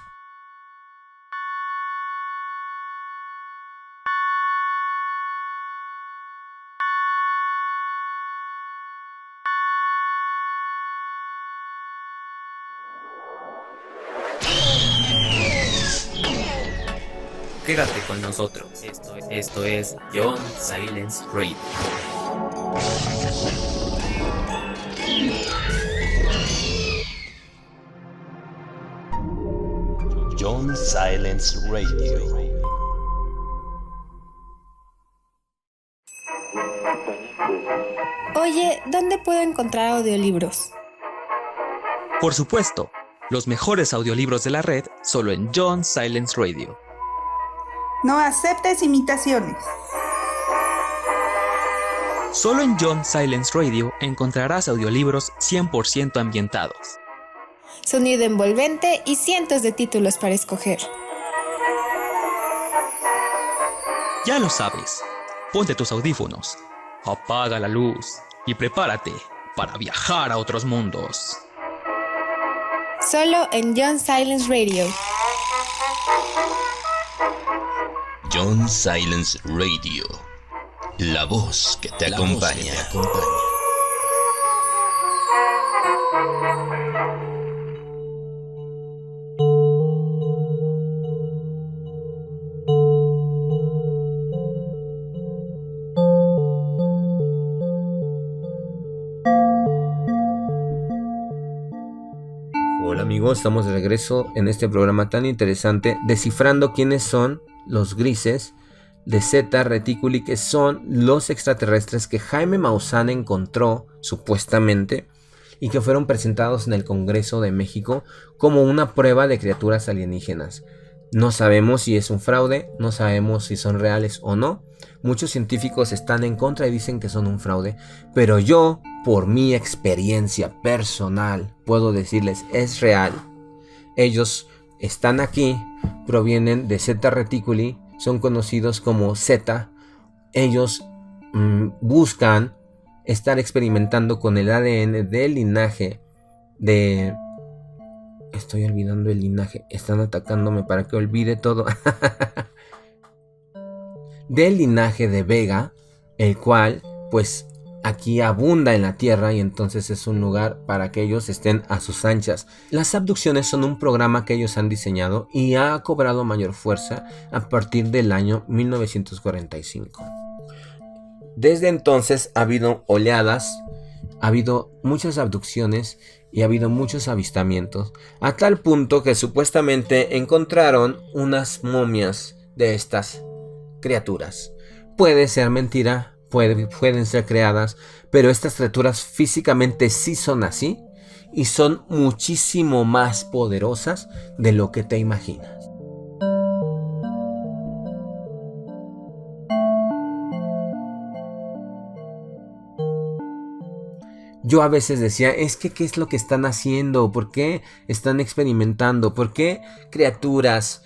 Quédate con nosotros. Esto es John Silence Radio. John Silence Radio. Oye, ¿dónde puedo encontrar audiolibros? Por supuesto, los mejores audiolibros de la red solo en John Silence Radio. No aceptes imitaciones. Solo en John Silence Radio encontrarás audiolibros 100% ambientados. sonido envolvente y cientos de títulos para escoger. Ya lo sabes, ponte tus audífonos, apaga la luz y prepárate para viajar a otros mundos. Solo en John Silence Radio. John Silence Radio. La voz que te acompaña. Hola amigos, estamos de regreso en este programa tan interesante, descifrando quiénes son los grises de Zeta Reticuli, que son los extraterrestres que Jaime Maussan encontró supuestamente y que fueron presentados en el Congreso de México como una prueba de criaturas alienígenas. No sabemos si es un fraude, no sabemos si son reales o no. Muchos científicos están en contra y dicen que son un fraude, pero yo, por mi experiencia personal, puedo decirles, es real. Ellos están aquí, provienen de Zeta Reticuli, son conocidos como Zeta. Ellos buscan estar experimentando con el ADN del linaje de... Estoy olvidando el linaje, están atacándome para que olvide todo. Del linaje de Vega, el cual pues aquí abunda en la Tierra y entonces es un lugar para que ellos estén a sus anchas. Las abducciones son un programa que ellos han diseñado y ha cobrado mayor fuerza a partir del año 1945. Desde entonces ha habido oleadas, ha habido muchas abducciones y ha habido muchos avistamientos, a tal punto que supuestamente encontraron unas momias de estas criaturas. Puede ser mentira, pueden ser creadas, pero estas criaturas físicamente sí son así y son muchísimo más poderosas de lo que te imaginas. Yo a veces decía, es que ¿qué es lo que están haciendo? ¿Por qué están experimentando? ¿Por qué criaturas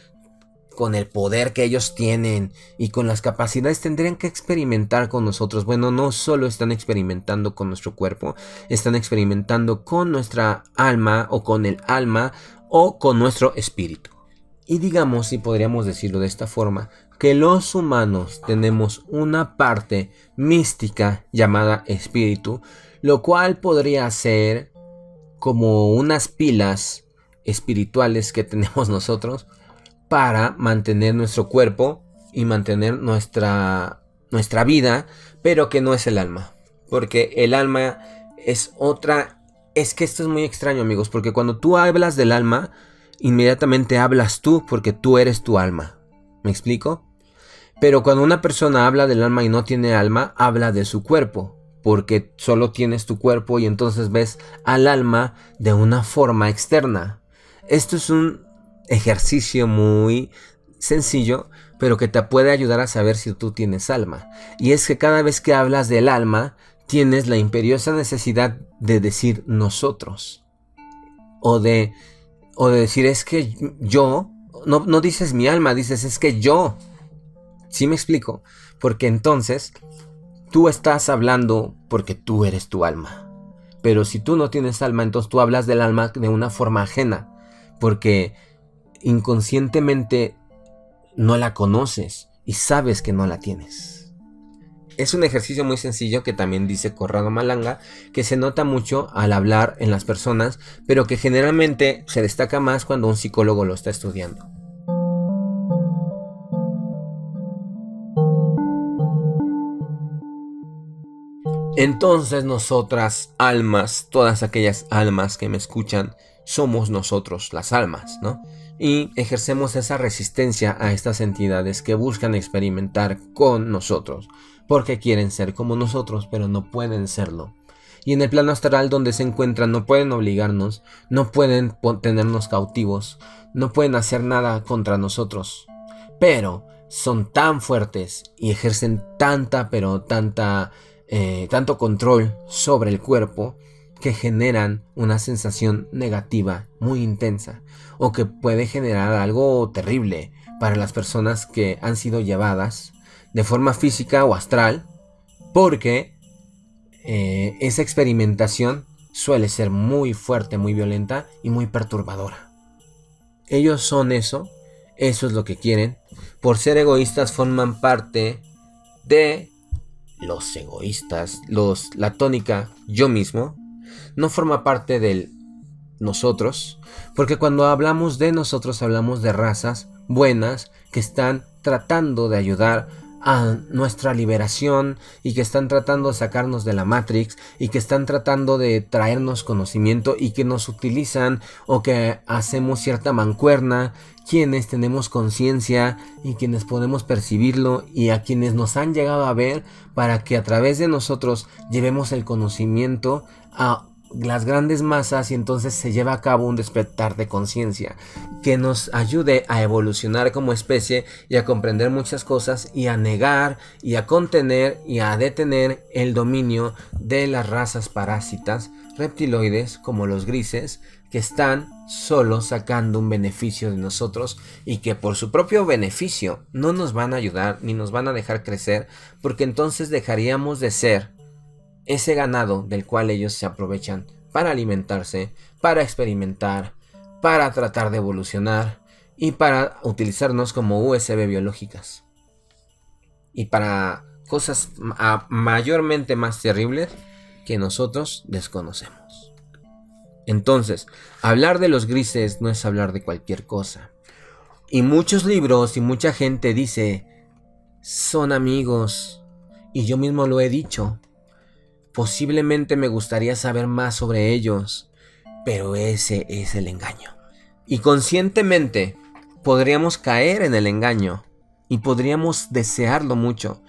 con el poder que ellos tienen y con las capacidades tendrían que experimentar con nosotros? Bueno, no solo están experimentando con nuestro cuerpo, están experimentando con nuestra alma o con el alma o con nuestro espíritu. Y digamos, si podríamos decirlo de esta forma, que los humanos tenemos una parte mística llamada espíritu, lo cual podría ser como unas pilas espirituales que tenemos nosotros para mantener nuestro cuerpo y mantener nuestra vida, pero que no es el alma, porque el alma es otra. Es que esto es muy extraño, amigos, porque cuando tú hablas del alma, inmediatamente hablas tú, porque tú eres tu alma. ¿Me explico? Pero cuando una persona habla del alma y no tiene alma, habla de su cuerpo, porque solo tienes tu cuerpo y entonces ves al alma de una forma externa. Esto es un ejercicio muy sencillo, pero que te puede ayudar a saber si tú tienes alma. Y es que cada vez que hablas del alma, tienes la imperiosa necesidad de decir nosotros. O de decir es que yo, no dices mi alma, dices es que yo. ¿Sí me explico? Porque entonces tú estás hablando porque tú eres tu alma. Pero si tú no tienes alma, entonces tú hablas del alma de una forma ajena. Porque inconscientemente no la conoces y sabes que no la tienes. Es un ejercicio muy sencillo que también dice Corrado Malanga, que se nota mucho al hablar en las personas, pero que generalmente se destaca más cuando un psicólogo lo está estudiando. Entonces nosotras almas, todas aquellas almas que me escuchan, somos nosotros las almas, ¿no? Y ejercemos esa resistencia a estas entidades que buscan experimentar con nosotros, porque quieren ser como nosotros, pero no pueden serlo. Y en el plano astral donde se encuentran no pueden obligarnos, no pueden tenernos cautivos, no pueden hacer nada contra nosotros. Pero son tan fuertes y ejercen tanto control sobre el cuerpo que generan una sensación negativa muy intensa o que puede generar algo terrible para las personas que han sido llevadas de forma física o astral, porque esa experimentación suele ser muy fuerte, muy violenta y muy perturbadora. Ellos son eso es lo que quieren. Por ser egoístas forman parte de los egoístas. La tónica yo mismo no forma parte del nosotros, porque cuando hablamos de nosotros hablamos de razas buenas que están tratando de ayudar a nuestra liberación y que están tratando de sacarnos de la Matrix y que están tratando de traernos conocimiento y que nos utilizan o que hacemos cierta mancuerna, quienes tenemos conciencia y quienes podemos percibirlo y a quienes nos han llegado a ver para que a través de nosotros llevemos el conocimiento a las grandes masas y entonces se lleva a cabo un despertar de conciencia que nos ayude a evolucionar como especie y a comprender muchas cosas y a negar y a contener y a detener el dominio de las razas parásitas reptiloides como los grises, que están solo sacando un beneficio de nosotros y que por su propio beneficio no nos van a ayudar ni nos van a dejar crecer, porque entonces dejaríamos de ser ese ganado del cual ellos se aprovechan para alimentarse, para experimentar, para tratar de evolucionar y para utilizarnos como USB biológicas. Y para cosas mayormente más terribles que nosotros desconocemos. Entonces, hablar de los grises no es hablar de cualquier cosa. Y muchos libros y mucha gente dice, son amigos. Y yo mismo lo he dicho. Posiblemente me gustaría saber más sobre ellos, pero ese es el engaño. Y conscientemente podríamos caer en el engaño y podríamos desearlo mucho,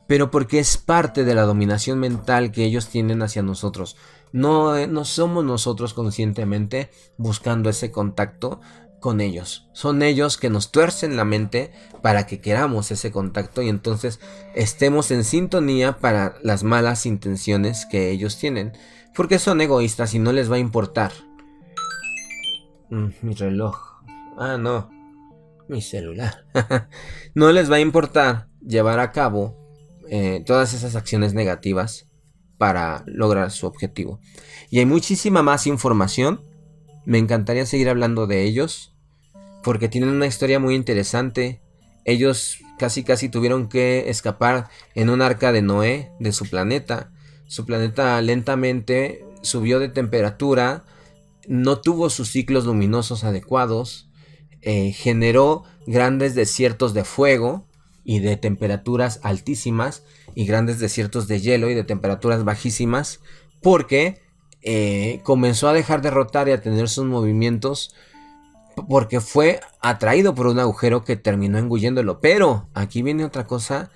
pero porque es parte de la dominación mental que ellos tienen hacia nosotros. No somos nosotros conscientemente buscando ese contacto con ellos. Son ellos que nos tuercen la mente para que queramos ese contacto y entonces estemos en sintonía para las malas intenciones que ellos tienen. Porque son egoístas y no les va a importar. Mi reloj. Ah, no. Mi celular. No les va a importar llevar a cabo todas esas acciones negativas para lograr su objetivo. Y hay muchísima más información. Me encantaría seguir hablando de ellos porque tienen una historia muy interesante. Ellos casi tuvieron que escapar en un arca de Noé de su planeta. Su planeta lentamente subió de temperatura, no tuvo sus ciclos luminosos adecuados, generó grandes desiertos de fuego y de temperaturas altísimas y grandes desiertos de hielo y de temperaturas bajísimas, porque comenzó a dejar de rotar y a tener sus movimientos porque fue atraído por un agujero que terminó engulléndolo. Pero aquí viene otra cosa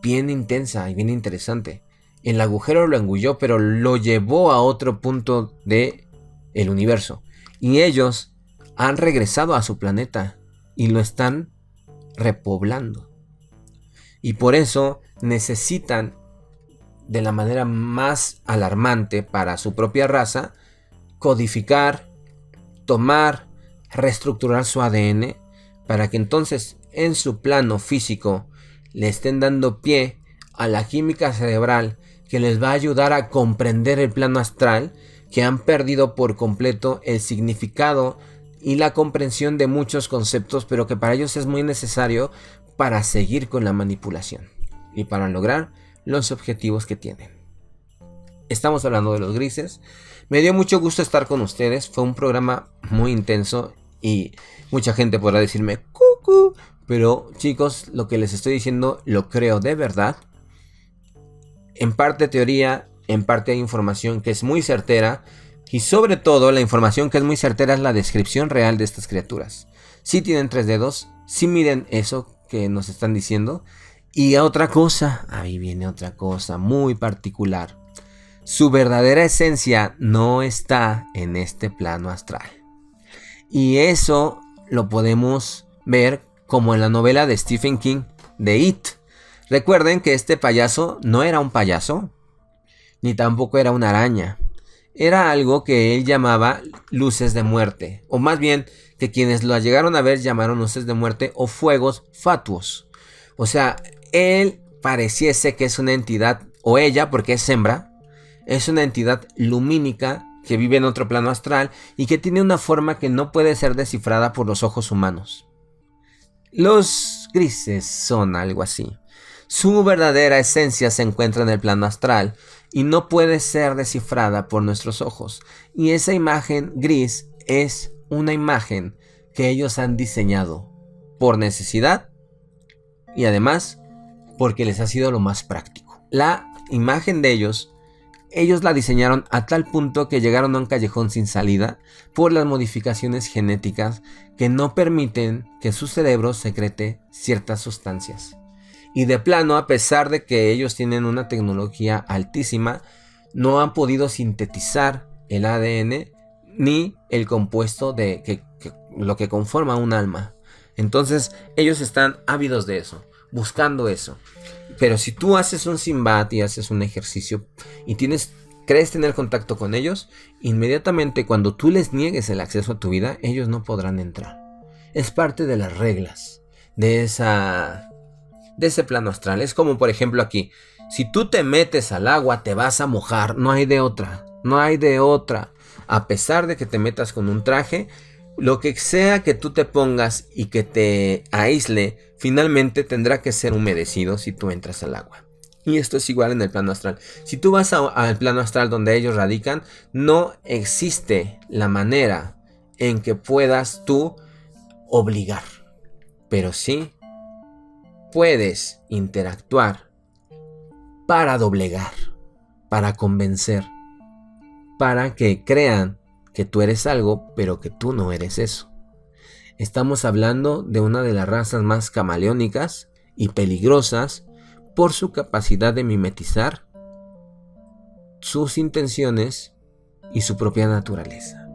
bien intensa y bien interesante. El agujero lo engulló, pero lo llevó a otro punto de el universo. Y ellos han regresado a su planeta y lo están repoblando. Y por eso necesitan, de la manera más alarmante para su propia raza, codificar, tomar, reestructurar su ADN para que entonces en su plano físico le estén dando pie a la química cerebral que les va a ayudar a comprender el plano astral, que han perdido por completo el significado y la comprensión de muchos conceptos, pero que para ellos es muy necesario para seguir con la manipulación y para lograr los objetivos que tienen. Estamos hablando de los grises. Me dio mucho gusto estar con ustedes. Fue un programa muy intenso y mucha gente podrá decirme cucu, pero chicos, lo que les estoy diciendo lo creo de verdad. En parte teoría, en parte hay información que es muy certera, y sobre todo la información que es muy certera es la descripción real de estas criaturas. Sí tienen 3 dedos, sí miden eso que nos están diciendo. Y otra cosa, ahí viene otra cosa muy particular. Su verdadera esencia no está en este plano astral. Y eso lo podemos ver como en la novela de Stephen King, de It. Recuerden que este payaso no era un payaso, ni tampoco era una araña. era algo que él llamaba luces de muerte, o más bien que quienes lo llegaron a ver llamaron luces de muerte o fuegos fatuos. O sea, él pareciese que es una entidad, o ella, porque es hembra, es una entidad lumínica que vive en otro plano astral y que tiene una forma que no puede ser descifrada por los ojos humanos. Los grises son algo así. Su verdadera esencia se encuentra en el plano astral y no puede ser descifrada por nuestros ojos. Y esa imagen gris es una imagen que ellos han diseñado por necesidad y además porque les ha sido lo más práctico. La imagen de ellos la diseñaron a tal punto que llegaron a un callejón sin salida por las modificaciones genéticas que no permiten que su cerebro secrete ciertas sustancias. Y de plano, a pesar de que ellos tienen una tecnología altísima, no han podido sintetizar el ADN ni el compuesto de lo que conforma un alma. Entonces ellos están ávidos de eso, buscando eso. Pero si tú haces un Sinbad y haces un ejercicio y crees tener contacto con ellos, inmediatamente cuando tú les niegues el acceso a tu vida, ellos no podrán entrar. Es parte de las reglas de ese plano astral. Es como por ejemplo aquí, si tú te metes al agua te vas a mojar, no hay de otra. A pesar de que te metas con un traje, lo que sea que tú te pongas y que te aísle, finalmente tendrá que ser humedecido si tú entras al agua. Y esto es igual en el plano astral. Si tú vas al plano astral donde ellos radican, no existe la manera en que puedas tú obligar. Pero sí puedes interactuar para doblegar, para convencer, para que crean que tú eres algo, pero que tú no eres eso. Estamos hablando de una de las razas más camaleónicas y peligrosas por su capacidad de mimetizar sus intenciones y su propia naturaleza.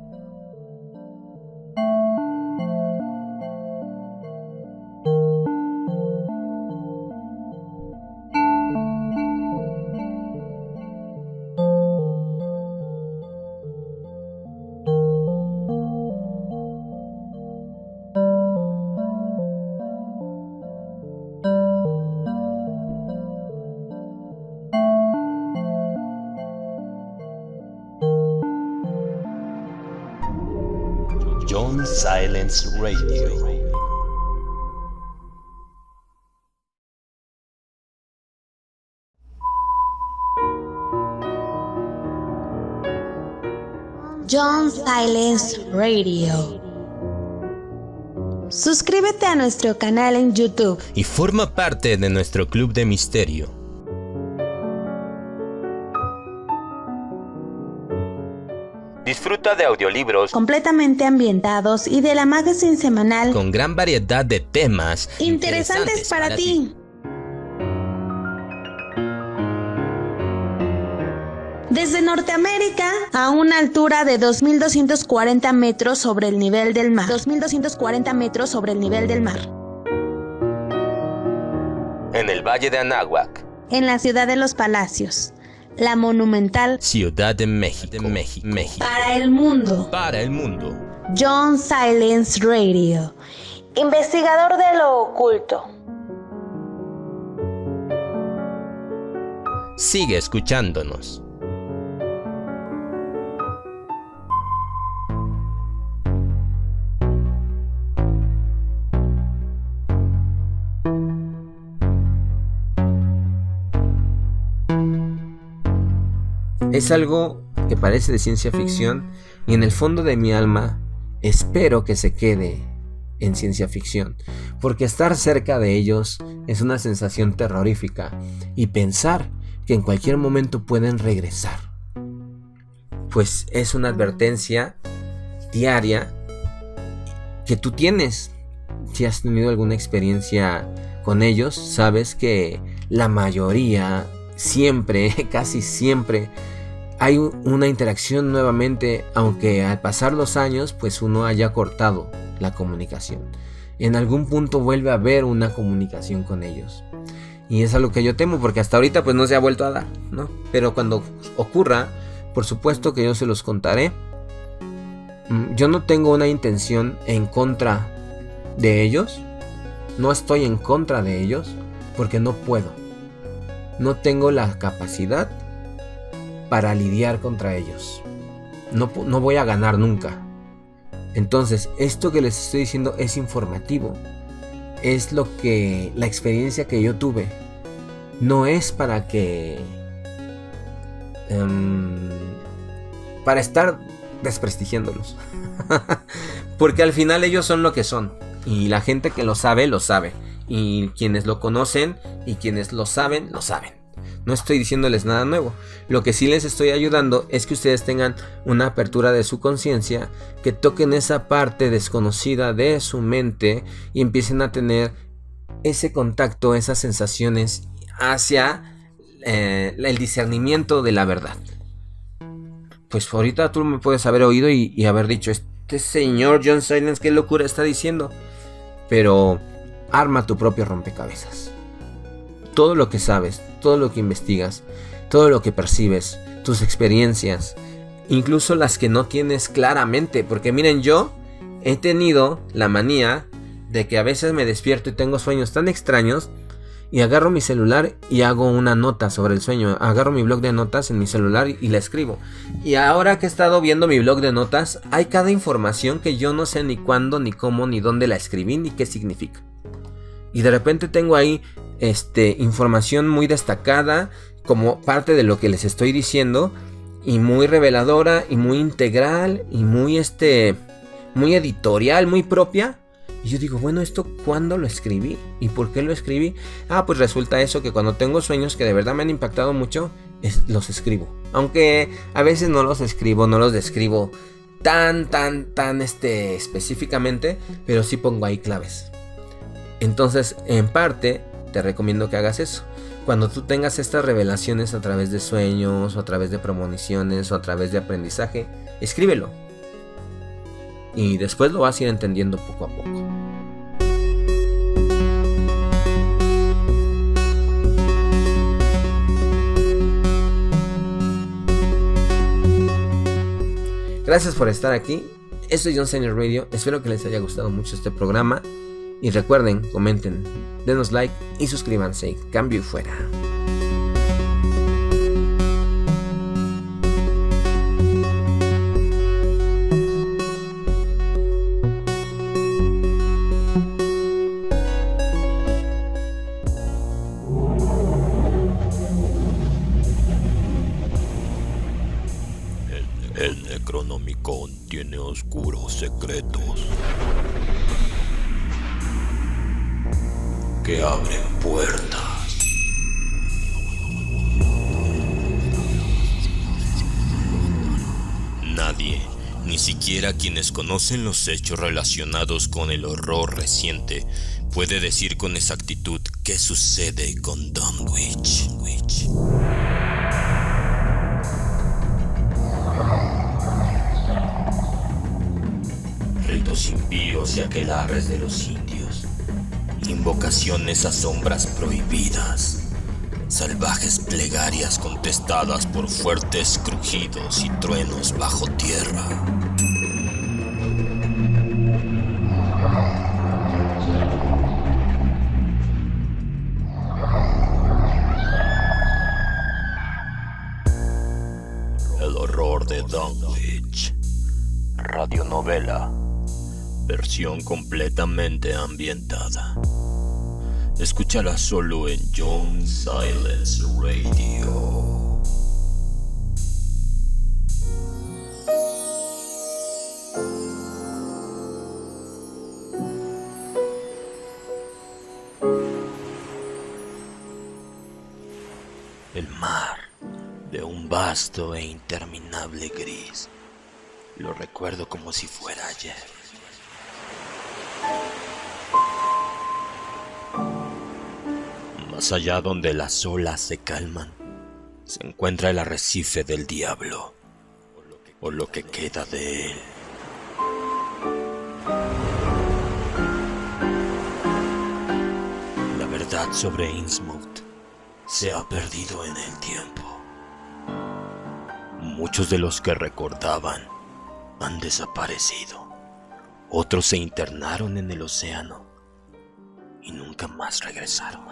John Silence Radio. John Silence Radio. Suscríbete a nuestro canal en YouTube Y forma parte de nuestro club de misterio. Disfruta de audiolibros completamente ambientados y de la magazine semanal con gran variedad de temas interesantes para ti. Desde Norteamérica a una altura de 2.240 metros sobre el nivel del mar. 2.240 metros sobre el nivel del mar. En el Valle de Anáhuac, En la ciudad de los Palacios, la monumental Ciudad de México. para el mundo. Para el mundo. John Silence Radio, investigador de lo oculto. Sigue escuchándonos. Es algo que parece de ciencia ficción y en el fondo de mi alma espero que se quede en ciencia ficción, porque estar cerca de ellos es una sensación terrorífica y pensar que en cualquier momento pueden regresar, pues es una advertencia diaria que tú tienes. Si has tenido alguna experiencia con ellos, sabes que la mayoría, siempre, casi siempre, hay una interacción nuevamente, aunque al pasar los años, pues uno haya cortado la comunicación. En algún punto vuelve a haber una comunicación con ellos. Y es algo que yo temo, porque hasta ahorita pues no se ha vuelto a dar, ¿no? Pero cuando ocurra, por supuesto que yo se los contaré. Yo no tengo una intención en contra de ellos. No estoy en contra de ellos porque no puedo. No tengo la capacidad para lidiar contra ellos. No voy a ganar nunca. Entonces, esto que les estoy diciendo es informativo. Es la experiencia que yo tuve. No es para que... para estar desprestigiándolos. Porque al final ellos son lo que son. Y la gente que lo sabe, lo sabe. Y quienes lo conocen y quienes lo saben, lo saben. No estoy diciéndoles nada nuevo. Lo que sí les estoy ayudando es que ustedes tengan una apertura de su conciencia, que toquen esa parte desconocida de su mente y empiecen a tener ese contacto, esas sensaciones hacia el discernimiento de la verdad. Pues ahorita tú me puedes haber oído y haber dicho, este señor John Silence, qué locura está diciendo. Pero arma tu propio rompecabezas. Todo lo que sabes, todo lo que investigas, todo lo que percibes, tus experiencias, incluso las que no tienes claramente. Porque miren, yo he tenido la manía de que a veces me despierto y tengo sueños tan extraños y agarro mi celular y hago una nota sobre el sueño. Agarro mi blog de notas en mi celular y la escribo. Y ahora que he estado viendo mi blog de notas, hay cada información que yo no sé ni cuándo, ni cómo, ni dónde la escribí, ni qué significa. Y de repente tengo ahí información muy destacada como parte de lo que les estoy diciendo, y muy reveladora y muy integral y muy editorial, muy propia. Y yo digo, bueno, ¿esto cuándo lo escribí? ¿Y por qué lo escribí? Pues resulta eso, que cuando tengo sueños que de verdad me han impactado mucho, los escribo. Aunque a veces no los describo tan específicamente, pero sí pongo ahí claves. Entonces, en parte, te recomiendo que hagas eso. Cuando tú tengas estas revelaciones a través de sueños, o a través de premoniciones, o a través de aprendizaje, escríbelo. Y después lo vas a ir entendiendo poco a poco. Gracias por estar aquí. Esto es John Silence Radio. Espero que les haya gustado mucho este programa. Y recuerden, comenten, denos like y suscríbanse. Cambio y fuera. El Necronomicon tiene oscuros secretos que abren puertas. Nadie, ni siquiera quienes conocen los hechos relacionados con el horror reciente, puede decir con exactitud qué sucede con Dunwich. Ritos impíos y aquelarres de los indios, invocaciones a sombras prohibidas, salvajes plegarias contestadas por fuertes crujidos y truenos bajo tierra. El horror de Dunwich. Radionovela. Versión completamente ambientada. Escúchala solo en John Silence Radio. El mar, de un vasto e interminable gris, lo recuerdo como si fuera ayer. Más allá, donde las olas se calman, se encuentra el arrecife del diablo, o lo que queda de él. La verdad sobre Innsmouth se ha perdido en el tiempo. Muchos de los que recordaban han desaparecido. Otros se internaron en el océano y nunca más regresaron.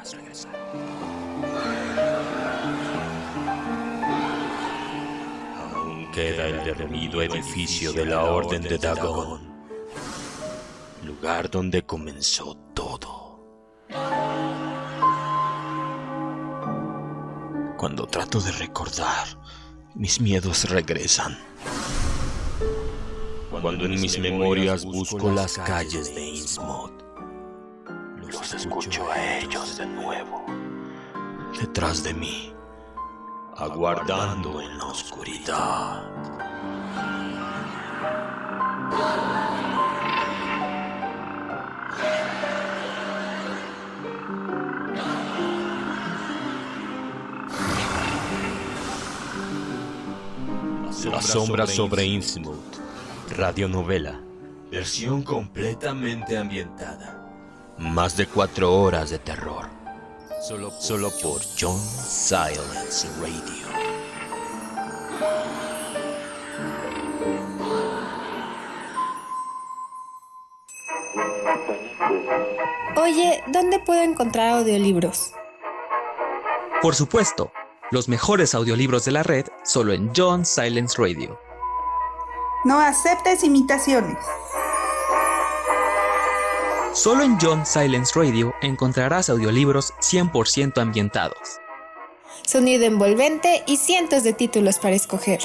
Aún queda el derruido edificio de la Orden de Dagon, lugar donde comenzó todo. Cuando trato de recordar, mis miedos regresan. Cuando en mis memorias busco las calles de Innsmouth, los escucho a ellos de nuevo, detrás de mí, aguardando en la oscuridad. La sombra sobre Innsmouth, radionovela, versión completamente ambientada. Más de 4 horas de terror, solo por John Silence Radio. Oye, ¿dónde puedo encontrar audiolibros? Por supuesto, los mejores audiolibros de la red solo en John Silence Radio. No aceptes imitaciones. Solo en John Silence Radio encontrarás audiolibros 100% ambientados. Sonido envolvente y cientos de títulos para escoger.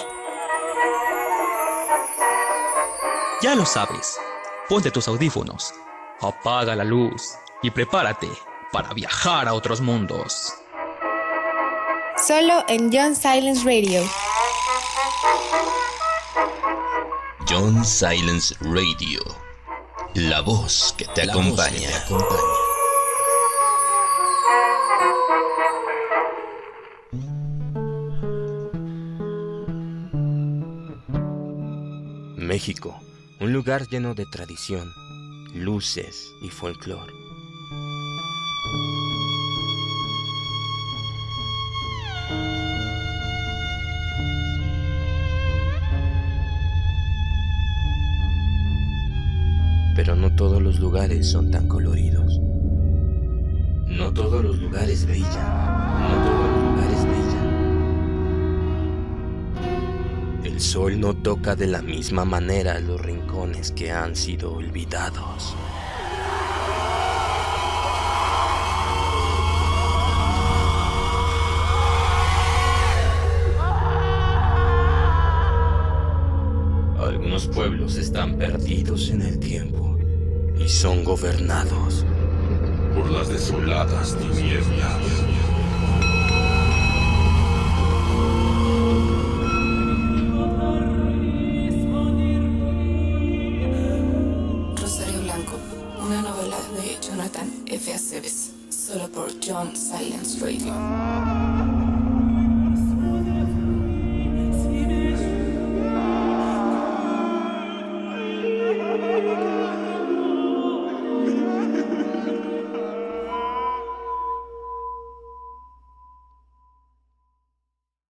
Ya lo sabes, ponte tus audífonos, apaga la luz y prepárate para viajar a otros mundos. Solo en John Silence Radio. John Silence Radio, la voz que te acompaña. México, un lugar lleno de tradición, luces y folclore. Pero no todos los lugares son tan coloridos. No todos los lugares brillan. No todos los lugares brillan. El sol no toca de la misma manera los rincones que han sido olvidados. Algunos pueblos están perdidos en el tiempo y son gobernados por las desoladas tinieblas. Rosario Blanco, una novela de Jonathan F. Aceves, solo por John Silence Radio.